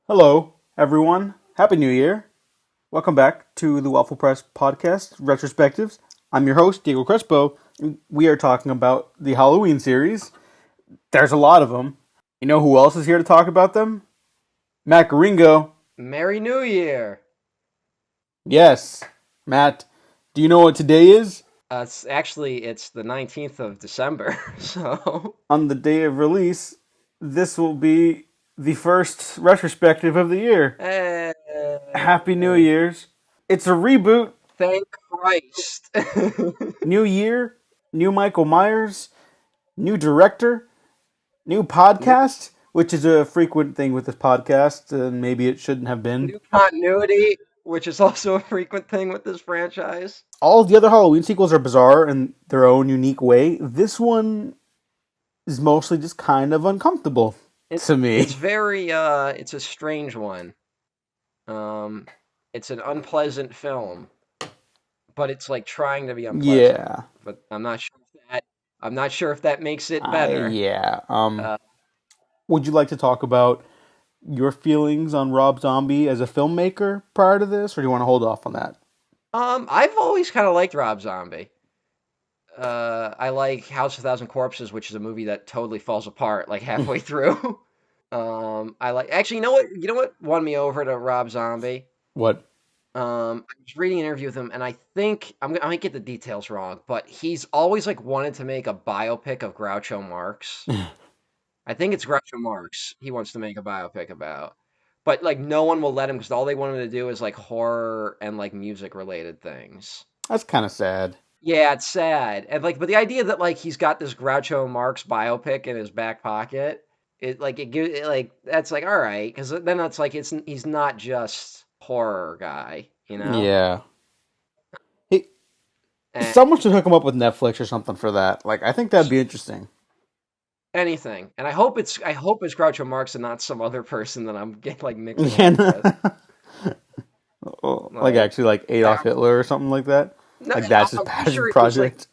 Hello, everyone. Happy New Year. Welcome back to the Waffle Press podcast, Retrospectives. I'm your host, Diego Crespo. We are talking about the Halloween series. There's a lot of them. You know who else is here to talk about them? Matt Garingo. Merry New Year! Yes, Matt. Do you know what today is? It's the 19th of December, so On the day of release, this will be the first retrospective of the year. eh, Happy New Year's. It's a reboot. thank Christ. New year, new Michael Myers, new director, new new, podcast, which is a frequent thing with this podcast, and maybe it shouldn't have been. new continuity, which is also a frequent thing with this franchise. All the other Halloween sequels are bizarre in their own unique way. This one is mostly just kind of uncomfortable It, to it's me. very, it's a strange one. Um, it's an unpleasant film, but it's like trying to be unpleasant. Yeah. But I'm not sure if that makes it better. Yeah. Uh, Would you like to talk about your feelings on Rob Zombie as a filmmaker prior to this, or do you want to hold off on that? I've always kind of liked Rob Zombie. I like House of a Thousand Corpses, which is a movie that totally falls apart like halfway through. I like actually, you know what won me over to Rob Zombie. What? I was reading an interview with him, and I think I might get the details wrong, but he's always like wanted to make a biopic of Groucho Marx. I think it's Groucho Marx he wants to make a biopic about, but like no one will let him because all they want him to do is like horror and like music related things. That's kind of sad. Yeah, it's sad. And like, but the idea that like he's got this Groucho Marx biopic in his back pocket, it gives it, like that's like all right, because then that's like he's not just horror guy, you know? Yeah. He, And someone should hook him up with Netflix or something for that. Like, I think that'd be interesting. anything. And I hope it's Groucho Marx and not some other person that I'm getting like mixing him with. Yeah. Like Like, actually like I, Adolf Hitler or something like that. no, Like that's his I'm pretty passion sure it was project.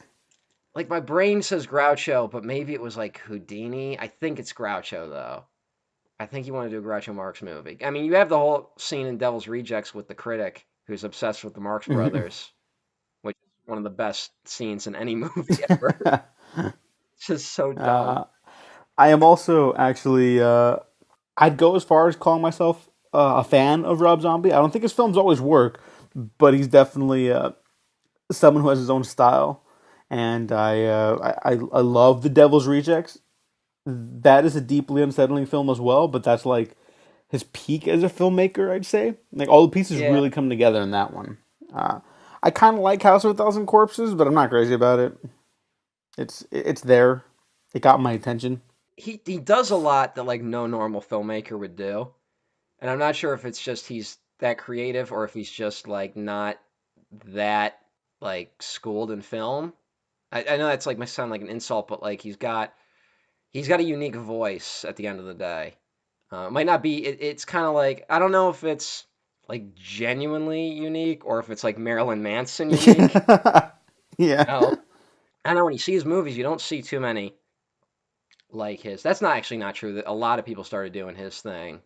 like my brain says Groucho, but maybe it was like Houdini. I think it's Groucho though. I think you want to do a Groucho Marx movie. I mean, you have the whole scene in Devil's Rejects with the critic who's obsessed with the Marx Brothers, which is one of the best scenes in any movie ever. It's just so dumb. uh, I am also actually I'd go as far as calling myself a fan of Rob Zombie. I don't think his films always work, but he's definitely someone who has his own style. And I love The Devil's Rejects. That is a deeply unsettling film as well, but that's like his peak as a filmmaker, I'd say. Like all the pieces Yeah, really come together in that one. I kind of like House of a Thousand Corpses, but I'm not crazy about it. It's there. It got my attention. he does a lot that like no normal filmmaker would do, and I'm not sure if it's just he's that creative or if he's just like not that like schooled in film. I know that's like might sound like an insult, but like he's got a unique voice at the end of the day. It might not be. It's kind of like I don't know if it's like genuinely unique or if it's like Marilyn Manson unique. Yeah. Oh, I know when you see his movies, you don't see too many like his. That's not actually not true. That a lot of people started doing his thing.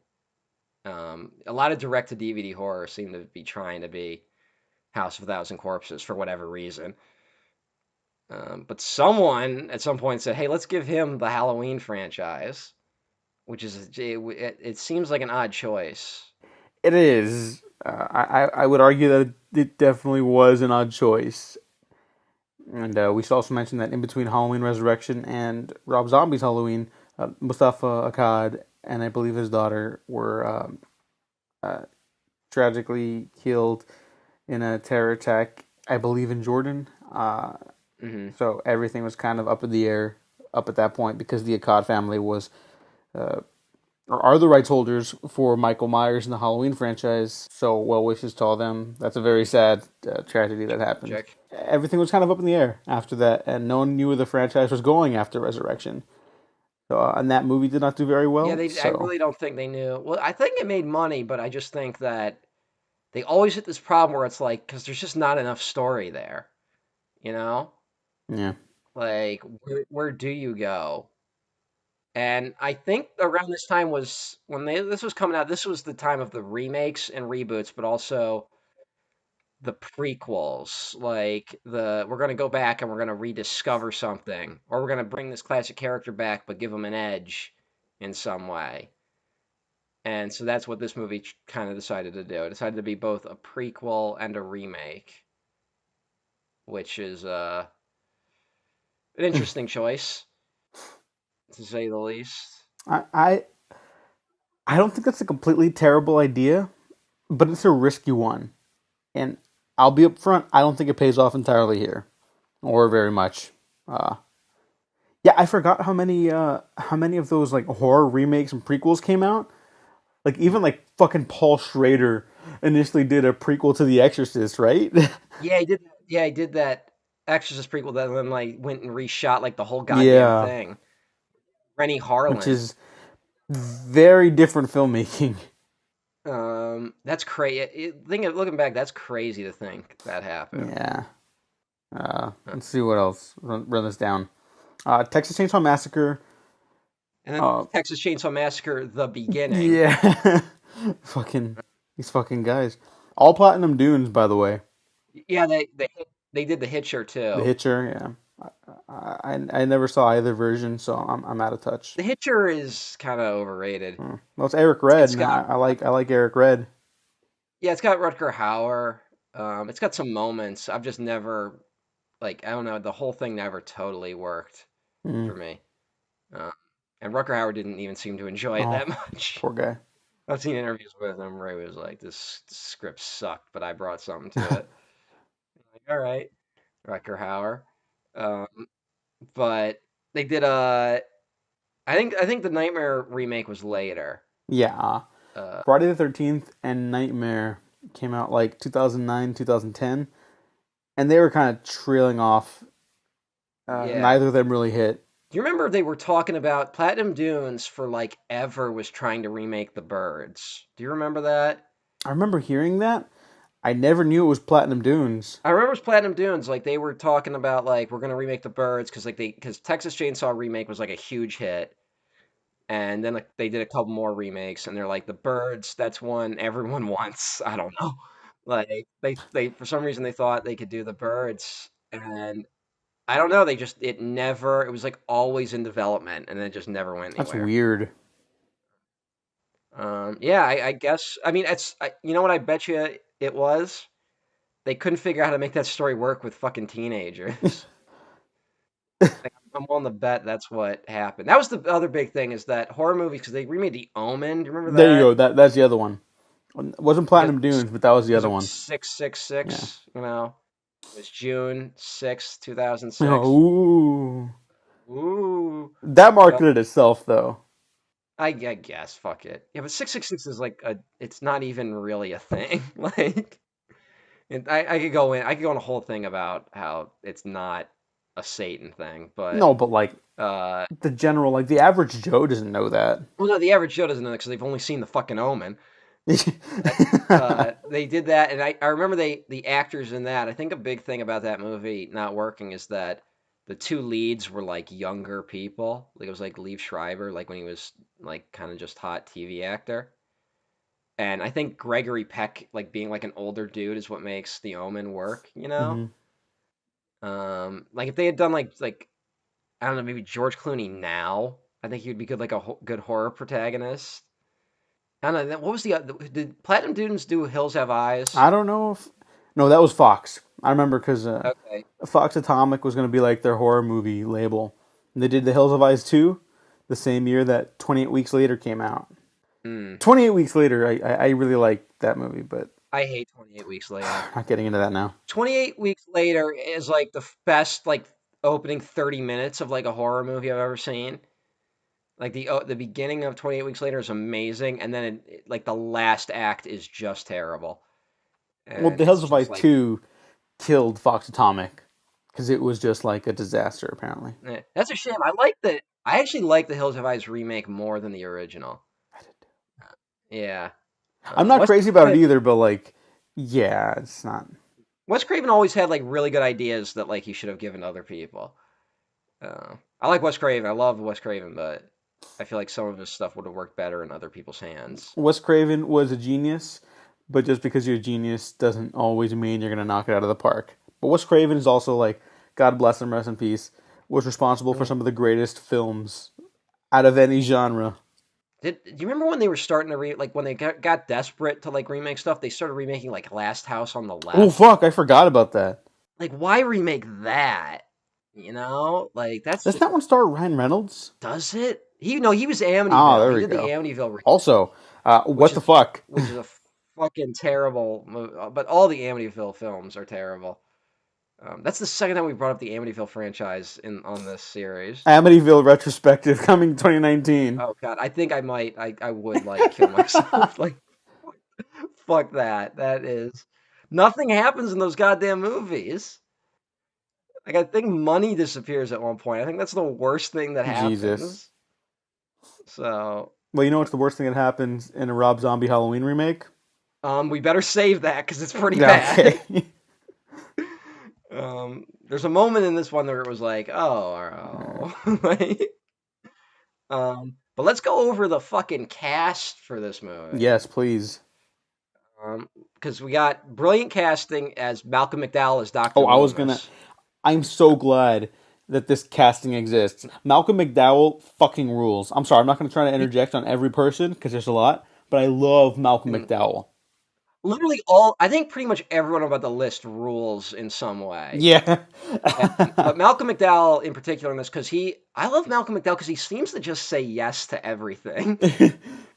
A lot of direct to DVD horror seem to be trying to be House of a Thousand Corpses for whatever reason. But someone at some point said, "Hey, let's give him the Halloween franchise," which is it seems like an odd choice. It is. I would argue that it definitely was an odd choice. And we should also mention that in between Halloween Resurrection and Rob Zombie's Halloween, Mustafa Akkad and I believe his daughter were uh, tragically killed in a terror attack, I believe in Jordan. Hmm. So everything was kind of up in the air up at that point because the Akkad family was uh, or are the rights holders for Michael Myers in the Halloween franchise. So well wishes to all them. That's a very sad tragedy that happened. Tragic. Everything was kind of up in the air after that, and no one knew where the franchise was going after Resurrection. So, and that movie did not do very Yeah, well. they. I So really don't think they knew. Well, I think it made money, but I just think that they always hit this problem where it's like because there's just not enough story there. You know, yeah, like where do you go? And I think around this time was when this was coming out. This was the time of the remakes and reboots, but also the prequels. Like we're gonna go back and we're gonna rediscover something, or we're gonna bring this classic character back, but give them an edge in some way. And so that's what this movie kind of decided to do. It decided to be both a prequel and a remake, which is an interesting choice, to say the least. I, I I don't think that's a completely terrible idea, but it's a risky one. And I'll be upfront, I don't think it pays off entirely here, or very much. Uh, yeah, I forgot how many of those like horror remakes and prequels came out. Like even like fucking Paul Schrader initially did a prequel to The Exorcist, right? Yeah, he did. Yeah, he did that Exorcist prequel that then like went and reshot like the whole goddamn Yeah, thing. Rennie which Harlan. is very different filmmaking. That's crazy. Looking back, that's crazy to think that happened. Yeah. Uh, Let's see what else. Run this down. Texas Chainsaw Massacre. And then Uh, Texas Chainsaw Massacre: The Beginning. yeah. fucking these fucking guys. All Platinum Dunes, by the way. Yeah, they did The Hitcher The too. Hitcher. Yeah. I never saw either version, so I'm out of touch. The Hitcher is kind of overrated. Well, it's Eric Red, It's and got I like Eric Red. yeah, it's got Rutger Hauer. It's got some moments. I've just never like I don't know. The whole thing never totally worked Mm. for me. Uh, and Rutger Hauer didn't even seem to enjoy it Oh, that much. poor guy. I've seen interviews with him where he was like, "This script sucked, but I brought something to it." Like, all right, Rutger Hauer. Um, but they did a. I think the Nightmare remake was later. Yeah. Uh, Friday the 13th and Nightmare came out like 2009, 2010, and they were kind of trailing off. yeah. Neither of them really hit. Do you remember they were talking about Platinum Dunes for like ever was trying to remake The Birds? Do you remember that? I remember hearing that. I never knew it was Platinum Dunes. I remember it was Platinum Dunes. Like they were talking about like we're gonna remake The Birds because Texas Chainsaw remake was like a huge hit, and then like they did a couple more remakes, and they're like The Birds. That's one everyone wants. I don't know. Like they for some reason they thought they could do The Birds, and I don't know. They just it never. It was like always in development, and then it just never went That's anywhere. weird. Yeah, I guess. I mean, you know what I bet you it was? They couldn't figure out how to make that story work with fucking teenagers. Like, I'm willing to bet that's what happened. That was the other big thing is that horror movies because they remade The Omen. Do you remember There you go. that? That's the other one. It wasn't Because Platinum Dunes, but that was the it was other like one. six six Yeah. six. You know, it was June 6th, 2006. Ooh. Ooh, That so marketed itself though. I guess fuck it. Yeah, but 666 is like a. It's not even really a thing. Like. And I could go in. I could go on a whole thing about how it's not a Satan thing, but No, but like uh, the general, like the average Joe doesn't know that. well, no, the average Joe doesn't know because they've only seen the fucking Omen. But they did that, and I remember the actors in that. I think a big thing about that movie not working is that the two leads were like younger people. Like it was like Liev Schreiber, like when he was like kind of just hot TV actor. And I think Gregory Peck, like being like an older dude, is what makes the Omen work. You know. hmm Like if they had done like I don't know, maybe George Clooney now, I think he would be good like a good horror protagonist. I don't know. What was the did Platinum Dunes do Hills Have Eyes? I don't know if no, that was Fox. I remember because Okay. Fox Atomic was going to be like their horror movie label. And they did The Hills of Eyes 2 the same year that 28 Weeks Later came out. Hmm. 28 Weeks Later, I really like that movie, but I hate 28 Weeks later. not getting into that now. 28 Weeks Later is like the best like opening 30 minutes of like a horror movie I've ever seen. Like the beginning of 28 Weeks Later is amazing, and then like the last act is just terrible, Well, and The it's Hills of Eyes just like 2 killed Fox Atomic because it was just like a disaster, apparently. That's a shame. I like the. I actually like the Hills Have Eyes remake more than the original. Yeah. I'm not Wes crazy about it Craven, either, but like, yeah, it's not. Wes Craven always had like really good ideas that like he should have given to other people. I like Wes Craven. I love Wes Craven, but I feel like some of his stuff would have worked better in other people's hands. Wes Craven was a genius, but just because you're a genius doesn't always mean you're gonna knock it out of the park. But Wes Craven is also like, God bless him, rest in peace, was responsible for Mm. some of the greatest films out of any genre. Do you remember when they were starting to like when they got desperate to like remake stuff? They started remaking like Last House on the Oh Left. fuck, I forgot about that. Like, why remake that? You know, like that's Does just that one star Ryan Reynolds? does it? He was Ah, Amityville. there He we did the go. Amityville remake, Also, which what the is fuck? which is a fucking terrible movie. But all the Amityville films are terrible. That's the second time we brought up the Amityville franchise in on this series. Amityville retrospective coming 2019. Oh God, I think I might. I would like kill myself. Like, fuck that. That is nothing happens in those goddamn movies. Like, I think money disappears at one point. I think that's the worst thing that Jesus. happens. So, Well, you know what's the worst thing that happens in a Rob Zombie Halloween remake? we better save that because it's pretty Yeah, bad. okay. There's a moment in this one where it was like, oh, like, but let's go over the fucking cast for this movie. Yes, please. Because we got brilliant casting as Malcolm McDowell as Dr. Oh, I was gonna. Loomis. I'm so glad that this casting exists. Malcolm McDowell fucking rules. I'm sorry, I'm not gonna try to He, interject on every person because there's a lot, but I love Malcolm and McDowell. literally I think pretty much everyone about the list rules in some way. Yeah. But Malcolm McDowell in particular in this, because I love Malcolm McDowell because he seems to just say yes to everything.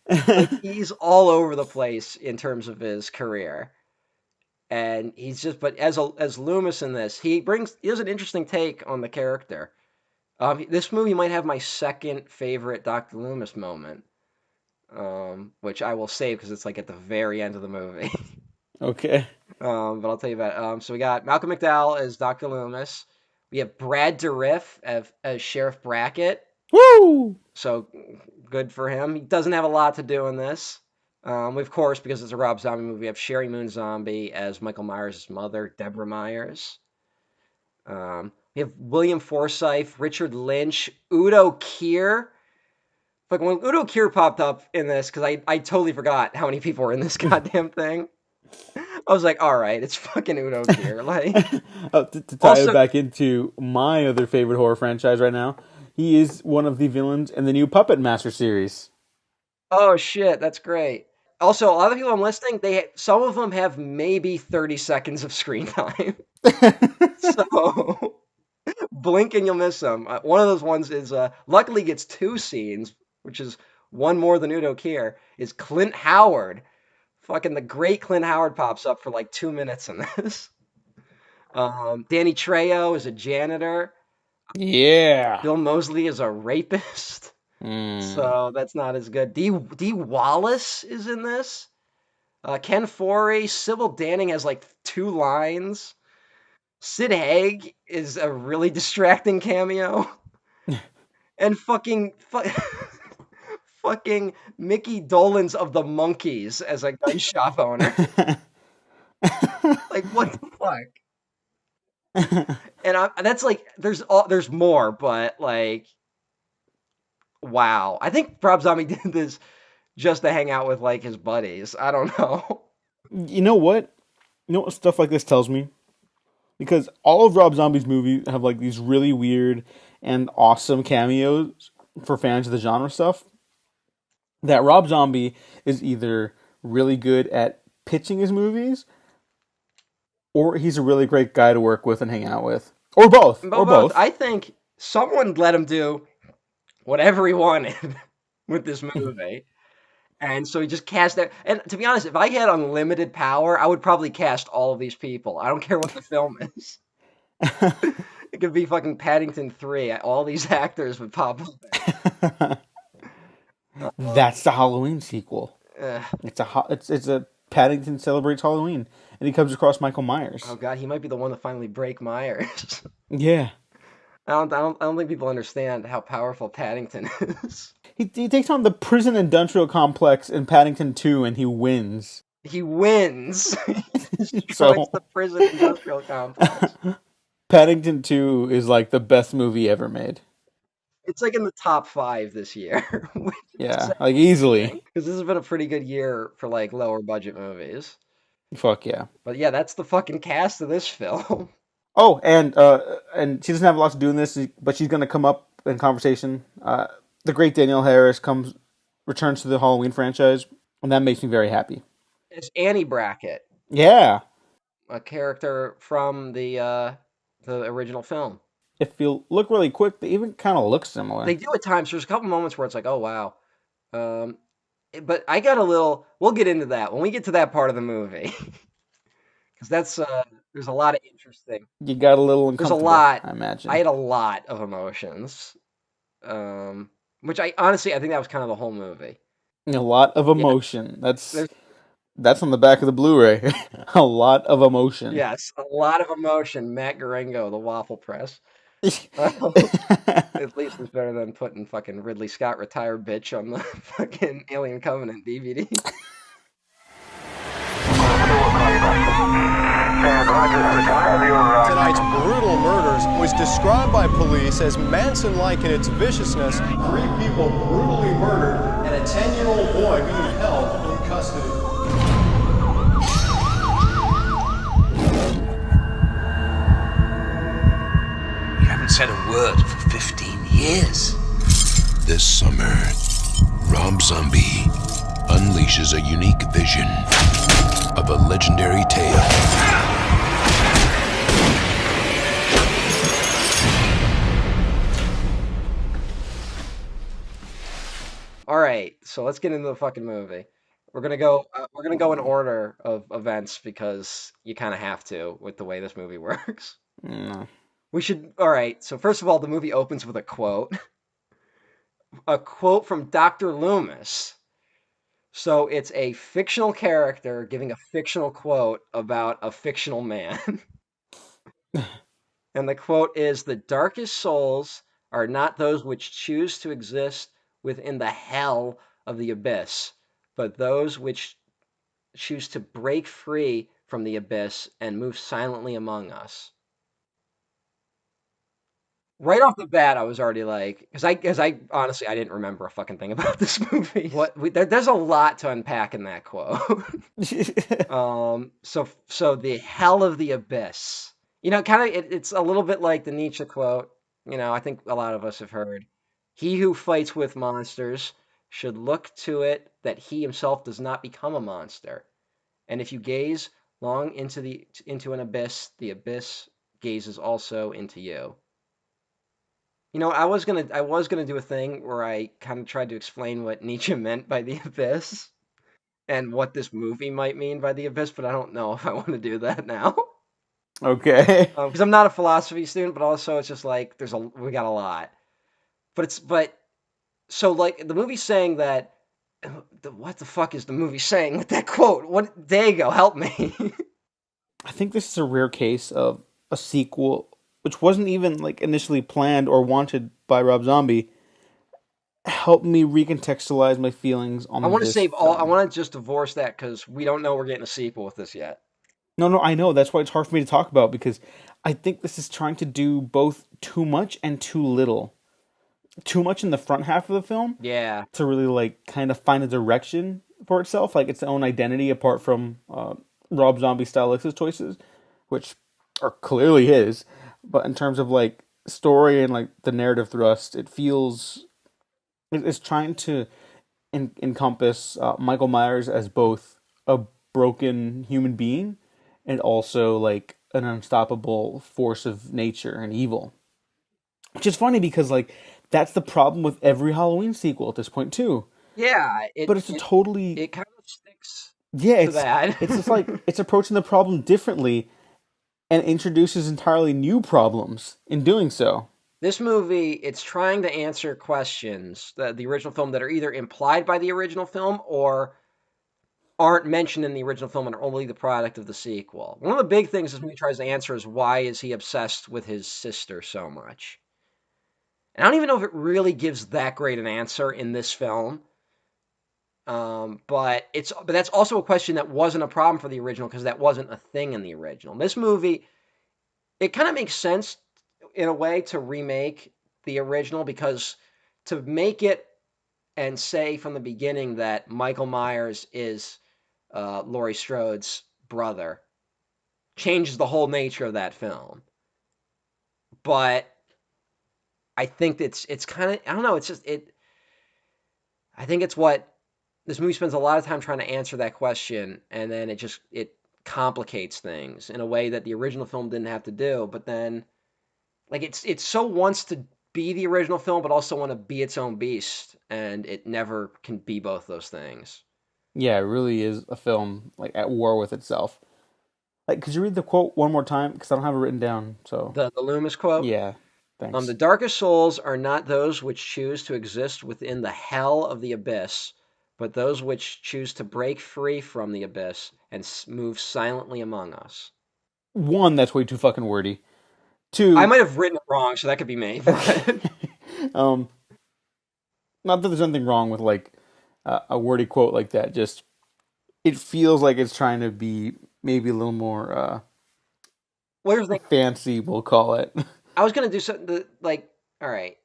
Like he's all over the place in terms of his career, and he's just. But as Loomis in this, he has an interesting take on the character. This movie might have my second favorite Dr. Loomis moment, which I will save because it's like at the very end of the movie. Okay. But I'll tell you about it. So we got Malcolm McDowell as Dr. Loomis. We have Brad Dourif as Sheriff Brackett. Woo! So good for him. He doesn't have a lot to do in this. Of course, because it's a Rob Zombie movie, we have Sherry Moon Zombie as Michael Myers' mother, Deborah Myers. We have William Forsythe, Richard Lynch, Udo Kier. Like when Udo Kier popped up in this, because I totally forgot how many people were in this goddamn thing. I was like, all right, it's fucking Udo Kier. Like, To tie it also, back into my other favorite horror franchise right now, he is one of the villains in the new Puppet Master series. oh shit, that's great. Also, a lot of people I'm listing, some of them have maybe 30 seconds of screen time. So blink and you'll miss them. One of those ones is luckily gets two scenes, which is one more than Udo Kier. Is Clint Howard? Fucking the great Clint Howard pops up for like 2 minutes in this. Danny Trejo is a janitor. Yeah. Bill Moseley is a rapist. Mm. So that's not as good. D Wallace is in this. Ken Foree, Sybil Danning has like two lines. Sid Haig is a really distracting cameo, and fucking Mickey Dolenz of the Monkees as a gun shop owner. Like what the fuck? And that's like there's more, but like wow. I think Rob Zombie did this just to hang out with like his buddies. I don't know. You know what? You know what stuff like this tells me? Because all of Rob Zombie's movies have like these really weird and awesome cameos for fans of the genre stuff. That Rob Zombie is either really good at pitching his movies or he's a really great guy to work with and hang out with. Or both. Or Both. both. I think someone let him do whatever he wanted with this movie. And so he just cast that. And to be honest, if I had unlimited power, I would probably cast all of these people. I don't care what the film is. It could be fucking Paddington 3. All these actors would pop up. Um, That's the Halloween sequel. uh, It's a Paddington celebrates Halloween, and he comes across Michael oh Myers. god, he might be the one to finally break Myers. Yeah, I don't think people understand how powerful Paddington is. he takes on the prison industrial complex in Paddington 2, and he wins. He wins. He destroys So the prison industrial complex. Paddington 2 is like the best movie ever made. It's like in the top five this year, which is Yeah, saying like easily. something because this has been a pretty good year for like lower budget movies. Fuck yeah. But yeah, that's the fucking cast of this film. Oh, and she doesn't have a lot to do in this, but she's gonna come up in conversation. The great Danielle Harris returns to the Halloween franchise, and that makes me very happy. It's Annie Brackett, Yeah, a character from the original film. if you look really quick, they even kind of look similar. They do at times. There's a couple moments where it's like, oh wow. Um, but I got a little. We'll get into that when we get to that part of the movie, because that's there's a lot of interesting. You got a little There's a uncomfortable, lot. I I imagine. had a lot of emotions. Um, which I honestly I think that was kind of the whole movie. A lot of Yeah, emotion. there's That's on the back of the Blu-ray. A lot of emotion. yes, a lot of emotion. Matt Garango, the waffle press. At least it's better than putting fucking Ridley Scott retired bitch on the fucking Alien Covenant DVD. Tonight's brutal murders was described by police as Manson-like in its viciousness. 3 people brutally murdered and a 10-year-old boy being held in custody. You haven't said a word for 15 years. This summer, Rob Zombie unleashes a unique vision of a legendary tale. All right, so let's get into the fucking movie. We're gonna go in order of events because you kind of have to with the way this movie works. No. We should. All right, so first of all, the movie opens with a quote from Dr. Loomis. So it's a fictional character giving a fictional quote about a fictional man. And the quote is, "The darkest souls are not those which choose to exist within the hell of the abyss, but those which choose to break free from the abyss and move silently among us." Right off the bat, I was already like, because I honestly I didn't remember a fucking thing about this movie. There's a lot to unpack in that quote. So the hell of the abyss. Kind of it's a little bit like the Nietzsche quote. I think a lot of us have heard. He who fights with monsters should look to it that he himself does not become a monster. And if you gaze long into an abyss, the abyss gazes also into you. I was gonna do a thing where I kind of tried to explain what Nietzsche meant by the abyss and what this movie might mean by the abyss, but I don't know if I want to do that now. Okay. Because I'm not a philosophy student, but also it's just like we got a lot. But so like the movie's saying that what the fuck is the movie saying with that quote? What Dago, help me. I think this is a rare case of a sequel which wasn't even like initially planned or wanted by Rob Zombie help me recontextualize my feelings I on want to this save all. I film. want to just divorce that because we don't know we're getting a sequel with this yet. No, no, I know. That's why it's hard for me to talk about because I think this is trying to do both too much and too little. Too much in the front half of the film Yeah. to really like kind of find a direction for itself, like its own identity apart from Rob Zombie stylistic choices, which are clearly his. But in terms of like story and like the narrative thrust, it feels it's trying to encompass Michael Myers as both a broken human being and also like an unstoppable force of nature and evil. Which is funny because like that's the problem with every Halloween sequel at this point too. Yeah, it But it's a it totally it kind of sticks yeah, to that. it's just like it's approaching the problem differently and introduces entirely new problems in doing so. This movie, it's trying to answer questions the original film that are either implied by the original film or aren't mentioned in the original film and are only the product of the sequel. One of the big things this movie tries to answer is why is he obsessed with his sister so much? And I don't even know if it really gives that great an answer in this film. But that's also a question that wasn't a problem for the original because that wasn't a thing in the original. This movie, it kind of makes sense in a way to remake the original because to make it and say from the beginning that Michael Myers is Laurie Strode's brother changes the whole nature of that film. But I think it's kind of I don't know. It's just it. I think it's what this movie spends a lot of time trying to answer that question, and then it complicates things in a way that the original film didn't have to do. But then like it's so wants to be the original film, but also want to be its own beast, and it never can be both those things. Yeah, it really is a film like at war with itself. Like, could you read the quote one more time? Because I don't have it written down. So The Loomis quote. yeah, The thanks. darkest souls are not those which choose to exist within the hell of the abyss, but those which choose to break free from the abyss and move silently among us. One, that's way too fucking wordy. I Two, might have written it wrong, so that could be me. But um, not that there's anything wrong with like a wordy quote like that. Just it feels like it's trying to be maybe a little more here's the thing: fancy. We'll call it. I was gonna do something like, all right,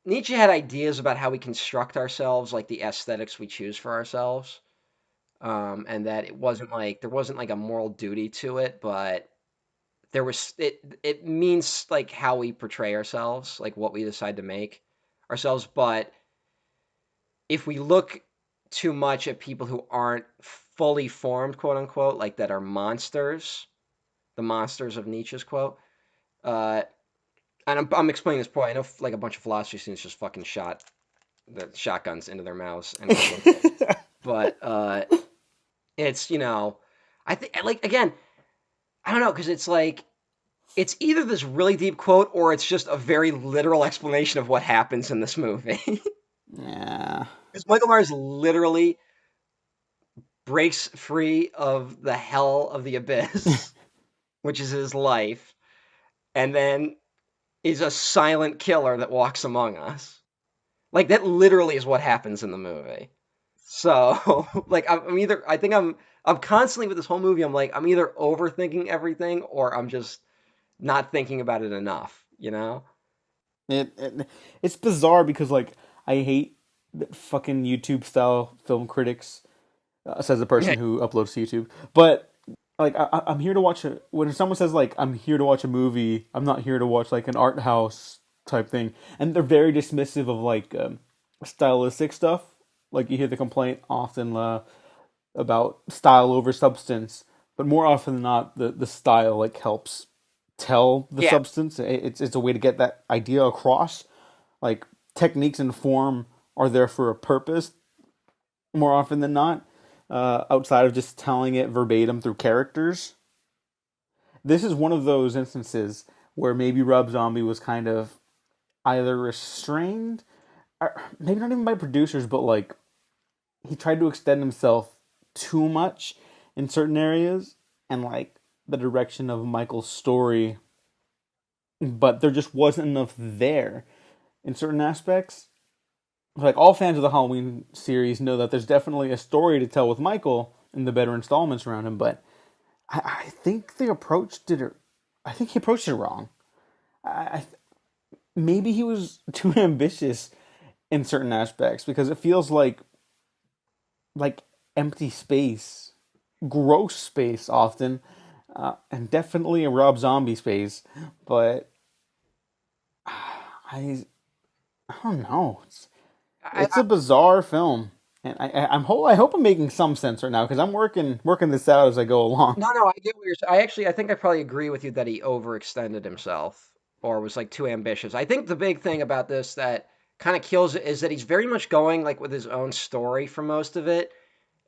Nietzsche had ideas about how we construct ourselves, like the aesthetics we choose for ourselves, and that it wasn't like there wasn't like a moral duty to it, but there was it means like how we portray ourselves, like what we decide to make ourselves. But if we look too much at people who aren't fully formed, quote unquote, like that are monsters, the monsters of Nietzsche's quote. And I'm explaining this point. I know like a bunch of philosophy students just fucking shot the shotguns into their mouths and complained about this. But it's I think like again, I don't know because it's like it's either this really deep quote or it's just a very literal explanation of what happens in this movie. Yeah. Because Michael Myers literally breaks free of the hell of the abyss, which is his life, and then is a silent killer that walks among us. Like that literally is what happens in the movie. So, like, I'm either I think I'm constantly with this whole movie. I'm like I'm either overthinking everything or I'm just not thinking about it enough. You know? It it's bizarre because like I hate that fucking YouTube style film critics, says the Yeah. person who uploads to YouTube. But like I'm here to watch a when someone says like I'm here to watch a movie, I'm not here to watch like an art house type thing, and they're very dismissive of like stylistic stuff. Like you hear the complaint often about style over substance, but more often than not, the style like helps tell the Yeah. substance. It's a way to get that idea across. Like techniques and form are there for a purpose more often than not, outside of just telling it verbatim through characters. This is one of those instances where maybe Rob Zombie was kind of either restrained, or maybe not even by producers, but like he tried to extend himself too much in certain areas and like the direction of Michael's story, but there just wasn't enough there in certain aspects. Like all fans of the Halloween series know that there's definitely a story to tell with Michael in the better installments around him, but I think they approached it. I think he approached it wrong. I maybe he was too ambitious in certain aspects because it feels like empty space, gross space often, and definitely a Rob Zombie space. But I don't know. It's I, a bizarre film, and I hope I'm making some sense right now because I'm working this out as I go along. no, no, I get what you're saying. I think I probably agree with you that he overextended himself or was like too ambitious. I think the big thing about this that kind of kills it is that he's very much going like with his own story for most of it.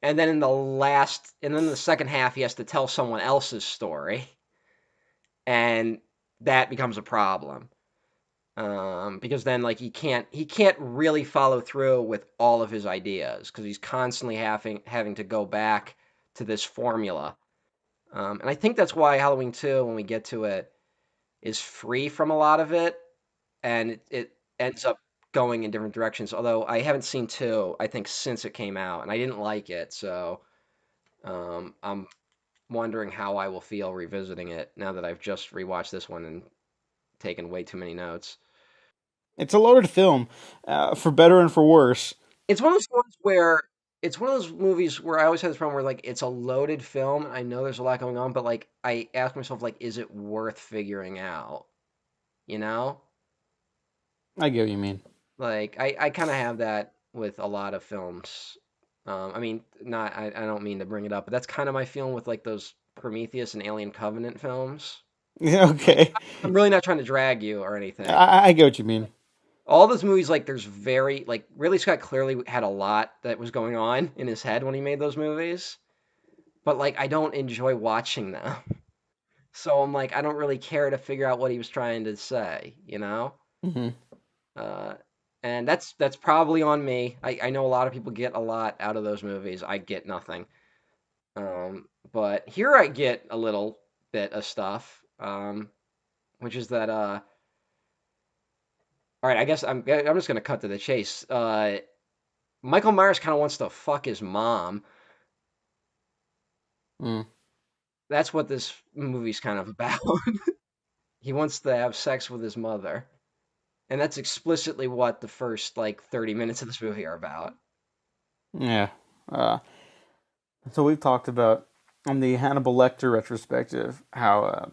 And then and then the second half, he has to tell someone else's story. And that becomes a problem. Because then like he can't really follow through with all of his ideas because he's constantly having to go back to this formula. And I think that's why Halloween 2, when we get to it, is free from a lot of it, and it ends up going in different directions. Although I haven't seen 2, I think, since it came out, and I didn't like it, so I'm wondering how I will feel revisiting it now that I've just rewatched this one and taken way too many notes. It's a loaded film, for better and for worse. It's one of those ones where it's one of those movies where I always have this problem where like it's a loaded film. I know there's a lot going on, but like I ask myself like, is it worth figuring out? You know, I get what you mean. like I kind of have that with a lot of films. I mean, not I don't mean to bring it up, but that's kind of my feeling with like those Prometheus and Alien Covenant films. Yeah, okay. I'm really not trying to drag you or anything. I get what you mean. All those movies, like, there's very like Ridley Scott clearly had a lot that was going on in his head when he made those movies, but like I don't enjoy watching them. So I'm like, I don't really care to figure out what he was trying to say, you know? Hmm. Uh, and that's probably on me. I know a lot of people get a lot out of those movies. I get nothing. But here I get a little bit of stuff, which is that all right, I guess I'm just gonna cut to the chase. Michael Myers kind of wants to fuck his mom. Mm. That's what this movie's kind of about. He wants to have sex with his mother. And that's explicitly what the first like 30 minutes of this movie are about. Yeah. Uh, so we've talked about on the Hannibal Lecter retrospective how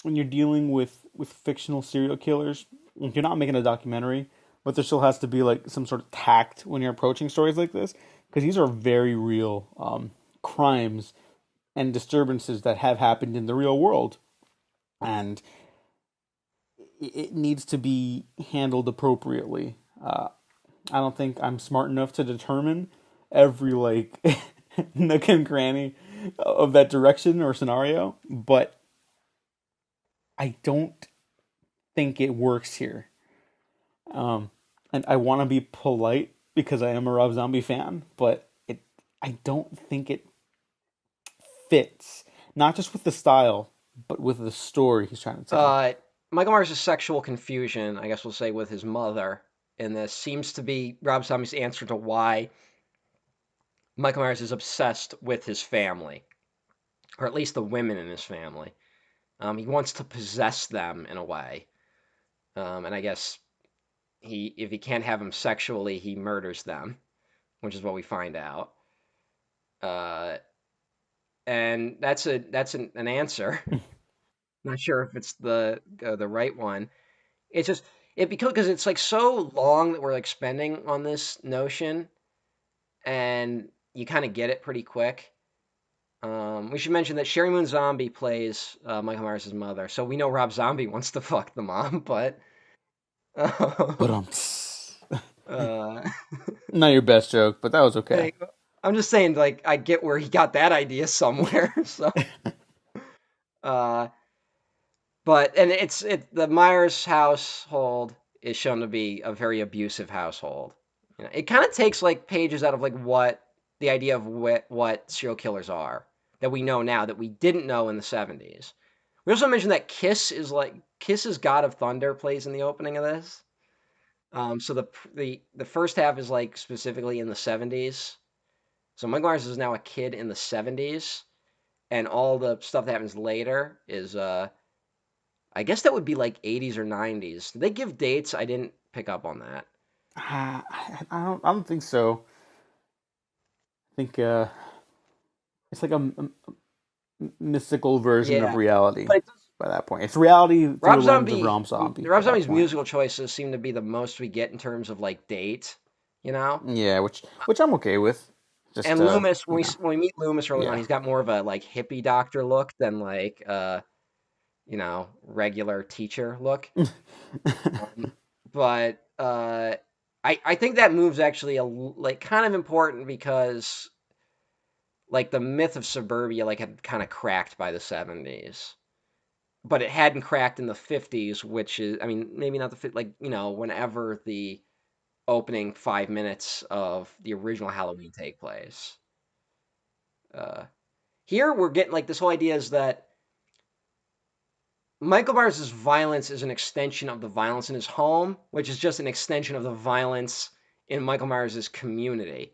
when you're dealing with fictional serial killers, if you're not making a documentary, but there still has to be like some sort of tact when you're approaching stories like this, because these are very real crimes and disturbances that have happened in the real world, and it needs to be handled appropriately. I don't think I'm smart enough to determine every like nook and cranny of that direction or scenario, but I don't think it works here. Um, and I want to be polite because I am a Rob Zombie fan, but I don't think it fits. Not just with the style, but with the story he's trying to tell. Uh, Michael Myers' sexual confusion, I guess we'll say, with his mother in this seems to be Rob Zombie's answer to why Michael Myers is obsessed with his family, or at least the women in his family. He wants to possess them in a way, and I guess if he can't have them sexually, he murders them, which is what we find out. Uh, and that's an answer. Not sure if it's the right one. It's just it because it's like so long that we're like spending on this notion, and you kind of get it pretty quick. We should mention that Sherry Moon Zombie plays Michael Myers' mother, so we know Rob Zombie wants to fuck the mom, but But uh, not your best joke, but that was okay. hey, I'm just saying, like I get where he got that idea somewhere. So, uh, but and the Myers household is shown to be a very abusive household. You know, it kind of takes like pages out of like what the idea of what serial killers are that we know now that we didn't know in the 70s. We also mentioned that Kiss's God of Thunder plays in the opening of this. So the first half is like specifically in the 70s. So Michael Myers is now a kid in the 70s, and all the stuff that happens later is I guess that would be like 80s or 90s. Did they give dates? I didn't pick up on that. I don't think so. I think it's like a mystical version of Yeah, reality but it does, by that point. It's reality through the Rob lens of Zombie, Rom Zombie Rob at that Zombie's point. musical choices seem to be the most we get in terms of like date, you know. Yeah, which I'm okay with. Just And Loomis, you know, when we meet Loomis early on, yeah. he's got more of a like hippie doctor look than like regular teacher look. Um, but I think that move's actually like kind of important because like the myth of suburbia like had kind of cracked by the 70s, but it hadn't cracked in the 50s, which is I mean maybe not like whenever the opening 5 minutes of the original Halloween take place. Uh, Here we're getting like this whole idea is that Michael Myers' violence is an extension of the violence in his home, which is just an extension of the violence in Michael Myers' community.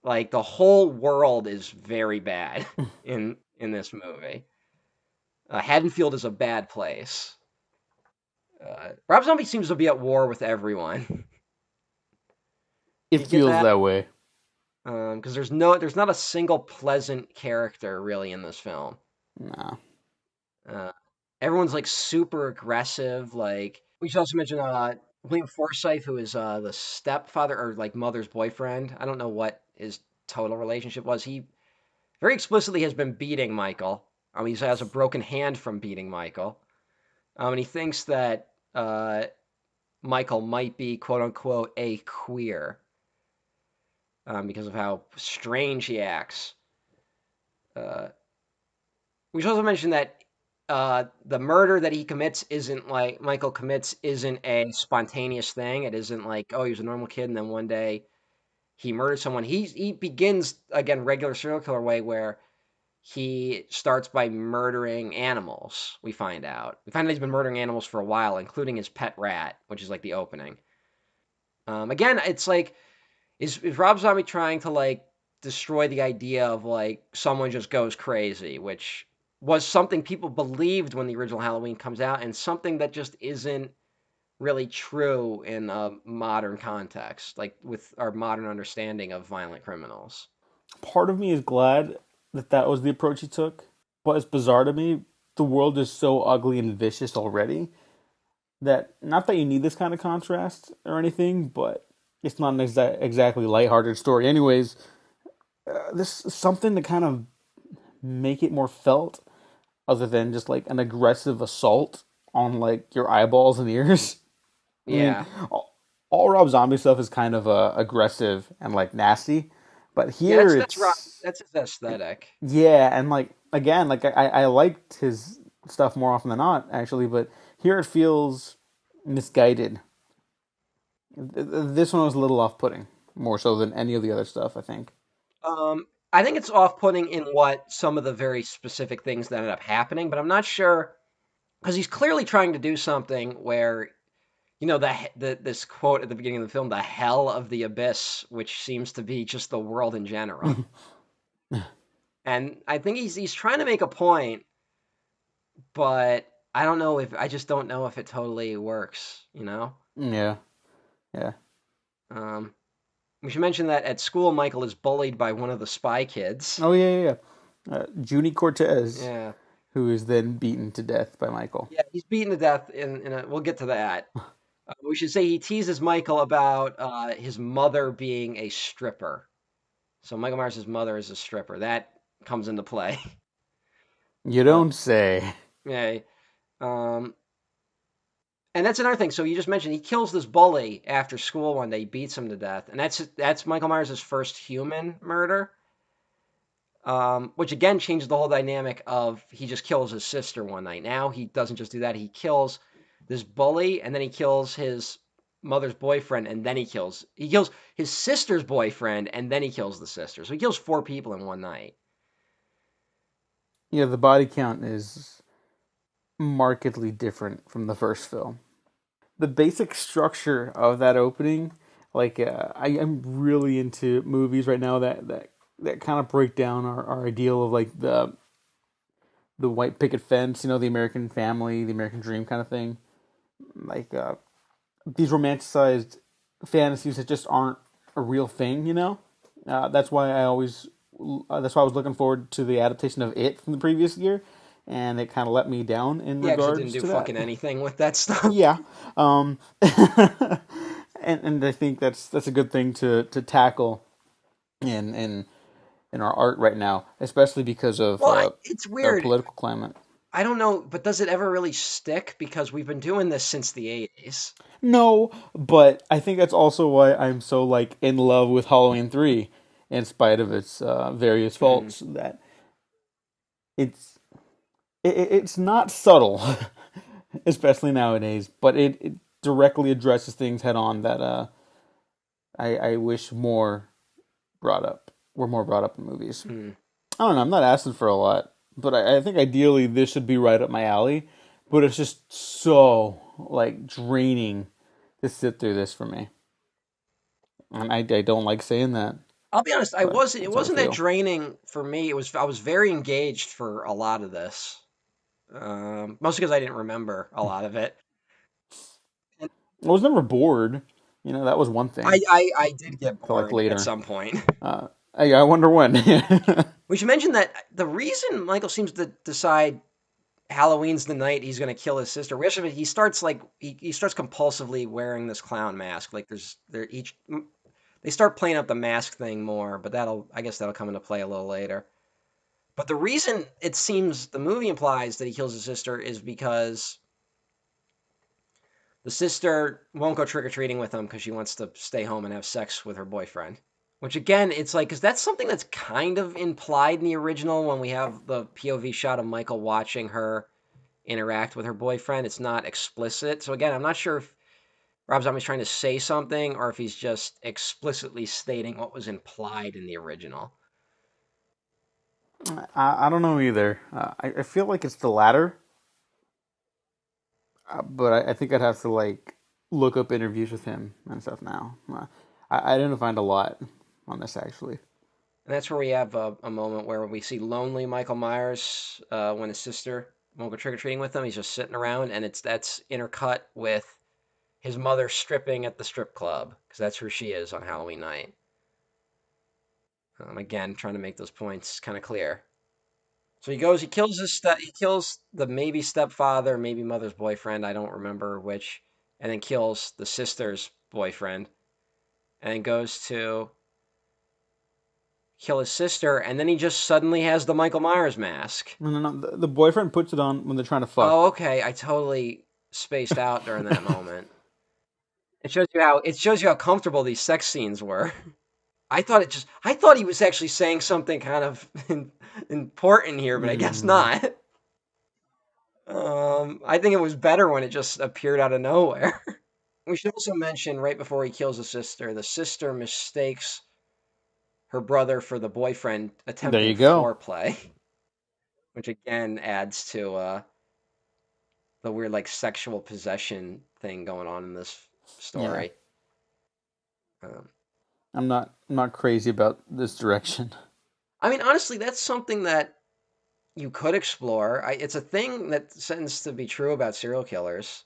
Like the whole world is very bad in this movie. Haddonfield is a bad place. Rob Zombie seems to be at war with everyone. Do It you get feels that? that way. Because there's not a single pleasant character really in this film. Nah. Uh, Everyone's like super aggressive. Like we should also mention William Forsythe, who is the stepfather or like mother's boyfriend. I don't know what his total relationship was. He very explicitly has been beating Michael. He has a broken hand from beating Michael. And he thinks that Michael might be quote unquote a queer because of how strange he acts. Uh, we should also mention that the murder that he commits isn't like Michael commits isn't a spontaneous thing. It isn't like, oh, he was a normal kid and then one day he murdered someone. He begins again regular serial killer way where he starts by murdering animals. We find out he's been murdering animals for a while, including his pet rat, which is like the opening. Again, it's like is Rob Zombie trying to like destroy the idea of like someone just goes crazy, which was something people believed when the original Halloween comes out, and something that just isn't really true in a modern context, like with our modern understanding of violent criminals. Part of me is glad that that was the approach he took, but it's bizarre to me. The world is so ugly and vicious already that not that you need this kind of contrast or anything, but it's not an exactly lighthearted story. Anyways, this is something to kind of make it more felt, other than just like an aggressive assault on like your eyeballs and ears. I mean, Yeah, all Rob Zombie stuff is kind of aggressive and like nasty, but yeah, here it's that's his aesthetic. yeah, and like again, like I liked his stuff more often than not actually, but here it feels misguided. This one was a little off-putting, more so than any of the other stuff, I think. I think it's off-putting in what some of the very specific things that ended up happening, but I'm not sure because he's clearly trying to do something where the this quote at the beginning of the film, the hell of the abyss, which seems to be just the world in general. And I think he's trying to make a point, but I just don't know if it totally works, you know? Yeah, yeah. Um, we should mention that at school, Michael is bullied by one of the spy kids. Oh yeah, yeah, yeah. Junie Cortez, Yeah. who is then beaten to death by Michael. Yeah, he's beaten to death we'll get to that. We should say he teases Michael about his mother being a stripper. So Michael Myers' mother is a stripper. That comes into play. You Uh, don't say. yeah. Um, and that's another thing. So you just mentioned he kills this bully after school one day. He beats him to death, and that's Michael Myers' first human murder. Which again changes the whole dynamic of he just kills his sister one night. Now he doesn't just do that; he kills this bully, and then he kills his mother's boyfriend, and then he kills his sister's boyfriend, and then he kills the sister. So he kills four people in one night. Yeah, the body count is markedly different from the first film. The basic structure of that opening, like I'm really into movies right now that kind of break down our ideal of like the white picket fence, the American family, the American dream kind of thing. Like these romanticized fantasies that just aren't a real thing. That's why that's why I was looking forward to the adaptation of It from the previous year, and it kind of let me down in Yeah, because it didn't regards do to that. fucking anything with that stuff. Yeah, and I think that's a good thing to tackle in in our art right now, especially because of It's our weird. political climate. I don't know, but does it ever really stick? Because we've been doing this since the 80s. No, but I think that's also why I'm so like in love with Halloween 3, in spite of its various Hmm. faults. That it's it's not subtle, especially nowadays, but it directly addresses things head on that I wish were more brought up in movies. Hmm. I don't know. I'm not asking for a lot, but I think ideally this should be right up my alley. But it's just so like draining to sit through this for me, and I don't like saying that, I'll be honest, but it that's how I wasn't that feel. draining for me. I was very engaged for a lot of this. Mostly because I didn't remember a lot of it. I was never bored. You know, that was one thing. I did get Till like bored at later. some point. Uh, I wonder when. We should mention that the reason Michael seems to decide Halloween's the night he's going to kill his sister. We actually, he starts like he starts compulsively wearing this clown mask. Like they're each they start playing up the mask thing more, but I guess that'll come into play a little later. But the reason it seems the movie implies that he kills his sister is because the sister won't go trick or treating with him because she wants to stay home and have sex with her boyfriend. Which again, it's like, because that's something that's kind of implied in the original when we have the POV shot of Michael watching her interact with her boyfriend. It's not explicit. So again, I'm not sure if Rob Zombie's trying to say something or if he's just explicitly stating what was implied in the original. I don't know either. I feel like it's the latter, but I think I'd have to like look up interviews with him and stuff now. I didn't find a lot on this actually. And that's where we have a moment where we see lonely Michael Myers when his sister won't go trick or treating with him. He's just sitting around, and that's intercut with his mother stripping at the strip club because that's where she is on Halloween night. Again, trying to make those points kind of clear. So he goes, he kills the maybe stepfather, maybe mother's boyfriend. I don't remember which, and then kills the sister's boyfriend, and then goes to kill his sister, and then he just suddenly has the Michael Myers mask. No, no, no. The boyfriend puts it on when they're trying to fuck. Oh, okay. I totally spaced out during that moment. It shows you how comfortable these sex scenes were. I thought he was actually saying something kind of important here, but I guess Mm, not. I think it was better when it just appeared out of nowhere. We should also mention right before he kills the sister mistakes her brother for the boyfriend there attempting you go. foreplay, which again adds to the weird like sexual possession thing going on in this Yeah, story. Um, I'm not crazy about this direction. I mean, honestly, that's something that you could explore. It's a thing that tends to be true about serial killers.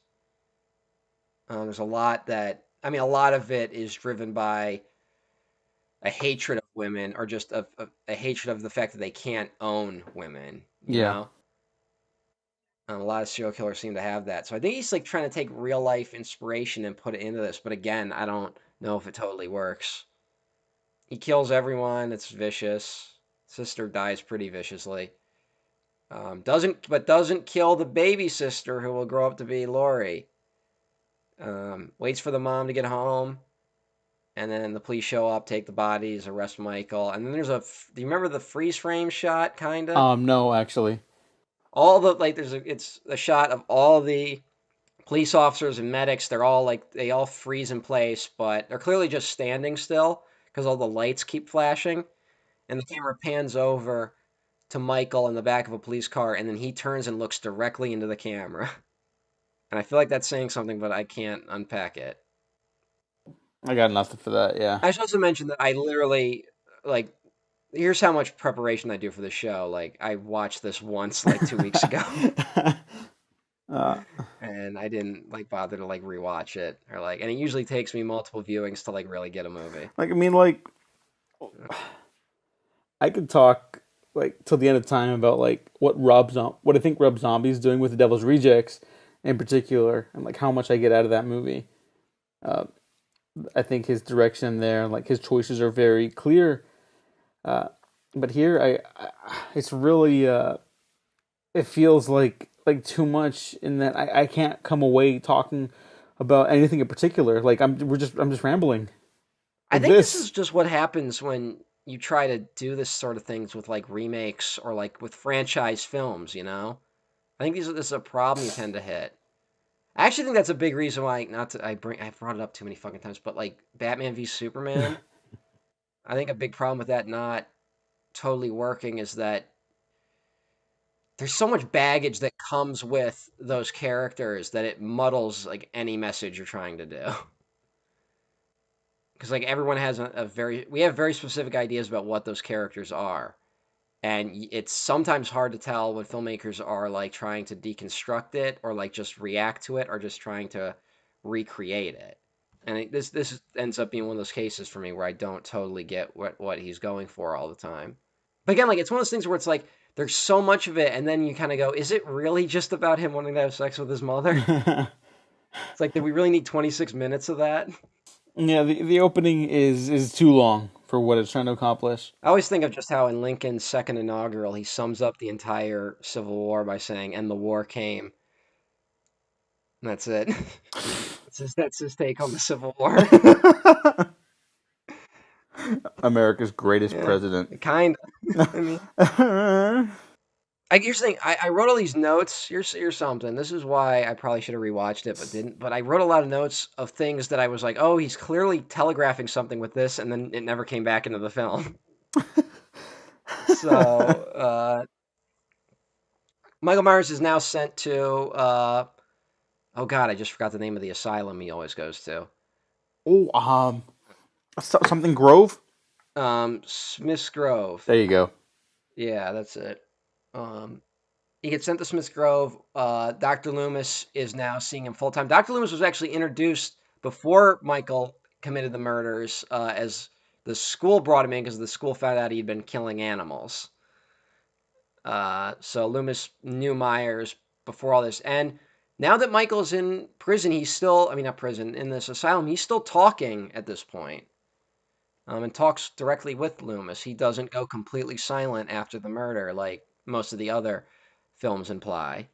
There's a lot that I mean, a lot of it is driven by a hatred of women or just a hatred of the fact that they can't own women. You Yeah, know, a lot of serial killers seem to have that. So I think he's like trying to take real life inspiration and put it into this. But again, I don't know if it totally works. He kills everyone. It's vicious. Sister dies pretty viciously. Doesn't kill the baby sister who will grow up to be Lori. Waits for the mom to get home, and then the police show up, take the bodies, arrest Michael, and then Do you remember the freeze frame shot? Kinda. no, actually. All the like, it's a shot of all the police officers and medics. They're all like they all freeze in place, but they're clearly just standing still because all the lights keep flashing, and the camera pans over to Michael in the back of a police car, and then he turns and looks directly into the camera. And I feel like that's saying something, but I can't unpack it. I got nothing for that. Yeah. I should also mention that I literally like here's how much preparation I do for the show. Like I watched this once like 2 weeks ago, uh, and I didn't like bother to like rewatch it or like. And it usually takes me multiple viewings to like really get a movie. like I mean, like I could talk like till the end of time about like what I think Rob Zombie's doing with the Devil's Rejects in particular, and like how much I get out of that movie. Uh, I think his direction there, like his choices are very clear. Uh, but here, it's really it feels like too much in that I can't come away talking about anything in particular. Like I'm just rambling I like think this this. is just what happens when you try to do this sort of things with like remakes or like with franchise films. You know, I think this is a problem you tend to hit. I actually think that's a big reason why not to I've brought it up too many fucking times, but like Batman v Superman, I think a big problem with that not totally working is that there's so much baggage that comes with those characters that it muddles like any message you're trying to do. Because like everyone has we have very specific ideas about what those characters are, and it's sometimes hard to tell when filmmakers are like trying to deconstruct it or like just react to it or just trying to recreate it. And this ends up being one of those cases for me where I don't totally get what he's going for all the time. But again, like it's one of those things where it's like there's so much of it, and then you kind of go, is it really just about him wanting to have sex with his mother? It's like, did we really need 26 minutes of that? Yeah, the opening is too long for what it's trying to accomplish. I always think of just how in Lincoln's second inaugural, he sums up the entire Civil War by saying, "And the war came." And that's it. That's his take on the Civil War. America's greatest Yeah, president. kind of. I mean, here's the thing. I wrote all these notes. Here's something. This is why I probably should have rewatched it, but didn't. But I wrote a lot of notes of things that I was like, oh, he's clearly telegraphing something with this, and then it never came back into the film. So Michael Myers is now sent to. Oh God, I just forgot the name of the asylum he always goes to. Oh, something Grove. Smith's Grove. There you go. Yeah, that's it. Um, he gets sent to Smith's Grove. Dr. Loomis is now seeing him full time. Dr. Loomis was actually introduced before Michael committed the murders, as the school brought him in because the school found out he'd been killing animals. So Loomis knew Myers before all this. And now that Michael's in prison, he's still, I mean, not prison, in this asylum, he's still talking at this point, and talks directly with Loomis. He doesn't go completely silent after the murder like most of the other films imply.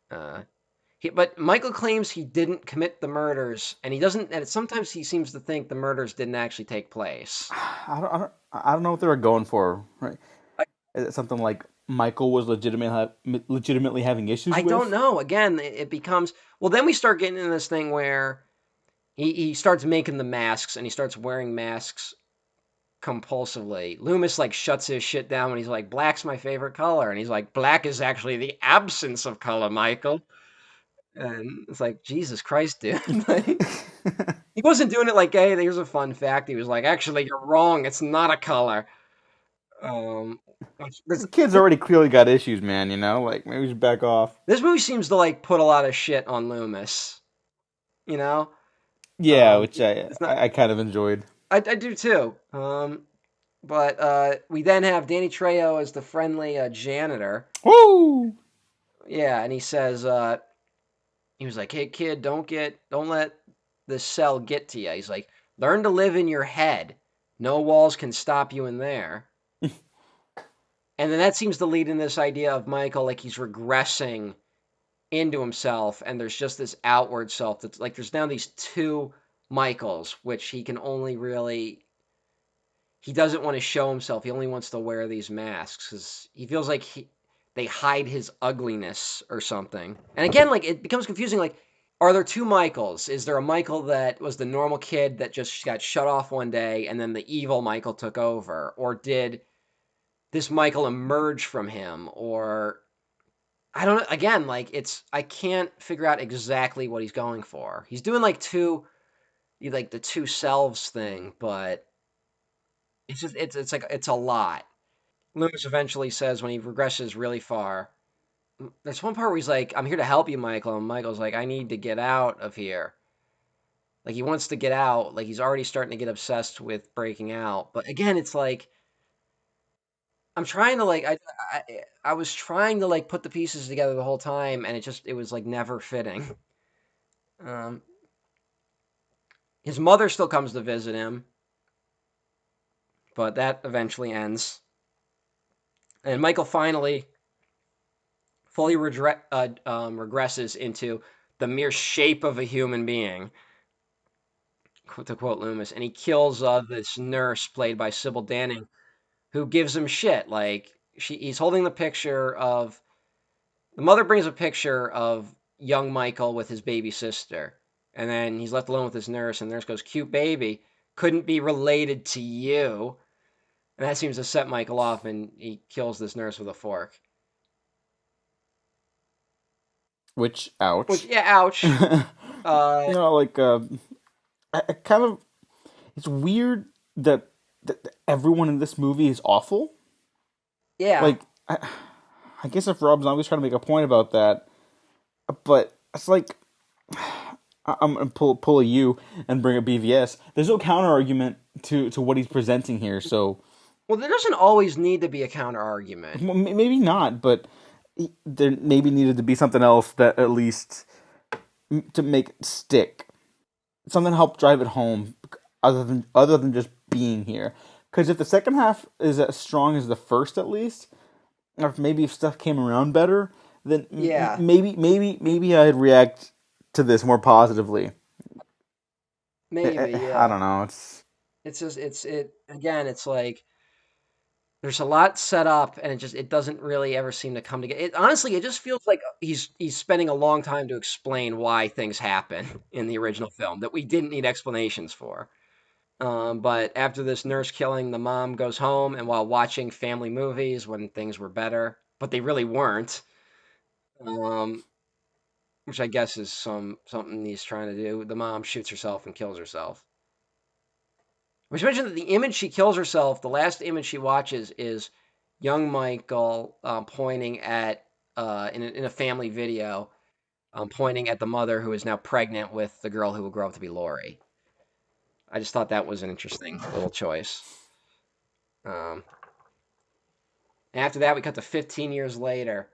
Uh, but Michael claims he didn't commit the murders, and he doesn't. And sometimes he seems to think the murders didn't actually take place. I don't know what they were going for. Right? I, Is it something like Michael was legitimately having issues I don't with? know. Again, it becomes well. Then we start getting into this thing where he starts making the masks and he starts wearing masks compulsively. Loomis like shuts his shit down when he's like, "Black's my favorite color," and he's like, "Black is actually the absence of color, Michael." And it's like, Jesus Christ, dude! Like, he wasn't doing it like, "Hey, here's a fun fact." He was like, "Actually, you're wrong. It's not a color." Um, this The kid's already clearly got issues, man. Like maybe we should back off. this movie seems to like put a lot of shit on Loomis. You know, Yeah, which I it's not. I, I kind of enjoyed. I do too. But we then have Danny Trejo as the friendly janitor. Woo! Yeah, and he says, he was like, "Hey kid, don't let this cell get to you." He's like, "Learn to live in your head. No walls can stop you in there." And then that seems to lead in this idea of Michael, like he's regressing into himself, and there's just this outward self that's like there's now these two Michaels, which he can only really he doesn't want to show himself. He only wants to wear these masks because he feels like they hide his ugliness or something. And again, like it becomes confusing. Like, are there two Michaels? Is there a Michael that was the normal kid that just got shut off one day, and then the evil Michael took over, or did this Michael emerge from him? Or I don't know. Again, like I can't figure out exactly what he's going for. He's doing like the two selves thing, but it's like it's a lot. Loomis eventually says when he regresses really far, there's one part where he's like, "I'm here to help you, Michael," and Michael's like, "I need to get out of here." Like he wants to get out. Like he's already starting to get obsessed with breaking out. But again, it's like I'm trying to like I was trying to like put the pieces together the whole time, and it was like never fitting. Um, his mother still comes to visit him, but that eventually ends. And Michael finally fully regresses into the mere shape of a human being, to quote Loomis, and he kills this nurse played by Sybil Danning, who gives him shit. Like he's holding the picture of the mother brings a picture of young Michael with his baby sister, and then he's left alone with his nurse, and the nurse goes, "Cute baby, couldn't be related to you," and that seems to set Michael off, and he kills this nurse with a fork. Which, Which, ouch. yeah, ouch. Like I kind of. It's weird that everyone in this movie is awful. Yeah. Like I guess if Rob Zombie's trying to make a point about that, but it's like I'm gonna pull a U and bring a BVS. There's no counter argument to what he's presenting here, so Well, there doesn't always need to be a counter argument. maybe not, but there maybe needed to be something else that at least to make it stick, something to help drive it home, other than just being here. Because if the second half is as strong as the first, at least, or maybe if stuff came around better, then Yeah, maybe I'd react to this more positively. maybe. I Yeah, don't know. It's it's just it again. It's like there's a lot set up, and it doesn't really ever seem to come together. It honestly, it just feels like he's spending a long time to explain why things happen in the original film that we didn't need explanations for. But after this nurse killing, the mom goes home, and while watching family movies when things were better, but they really weren't, um, which I guess is something he's trying to do, the mom shoots herself and kills herself. Which mentioned that the image she kills herself, the last image she watches is young Michael pointing at in a family video, pointing at the mother who is now pregnant with the girl who will grow up to be Lori. I just thought that was an interesting little choice. Um, After that, we cut to 15 years later,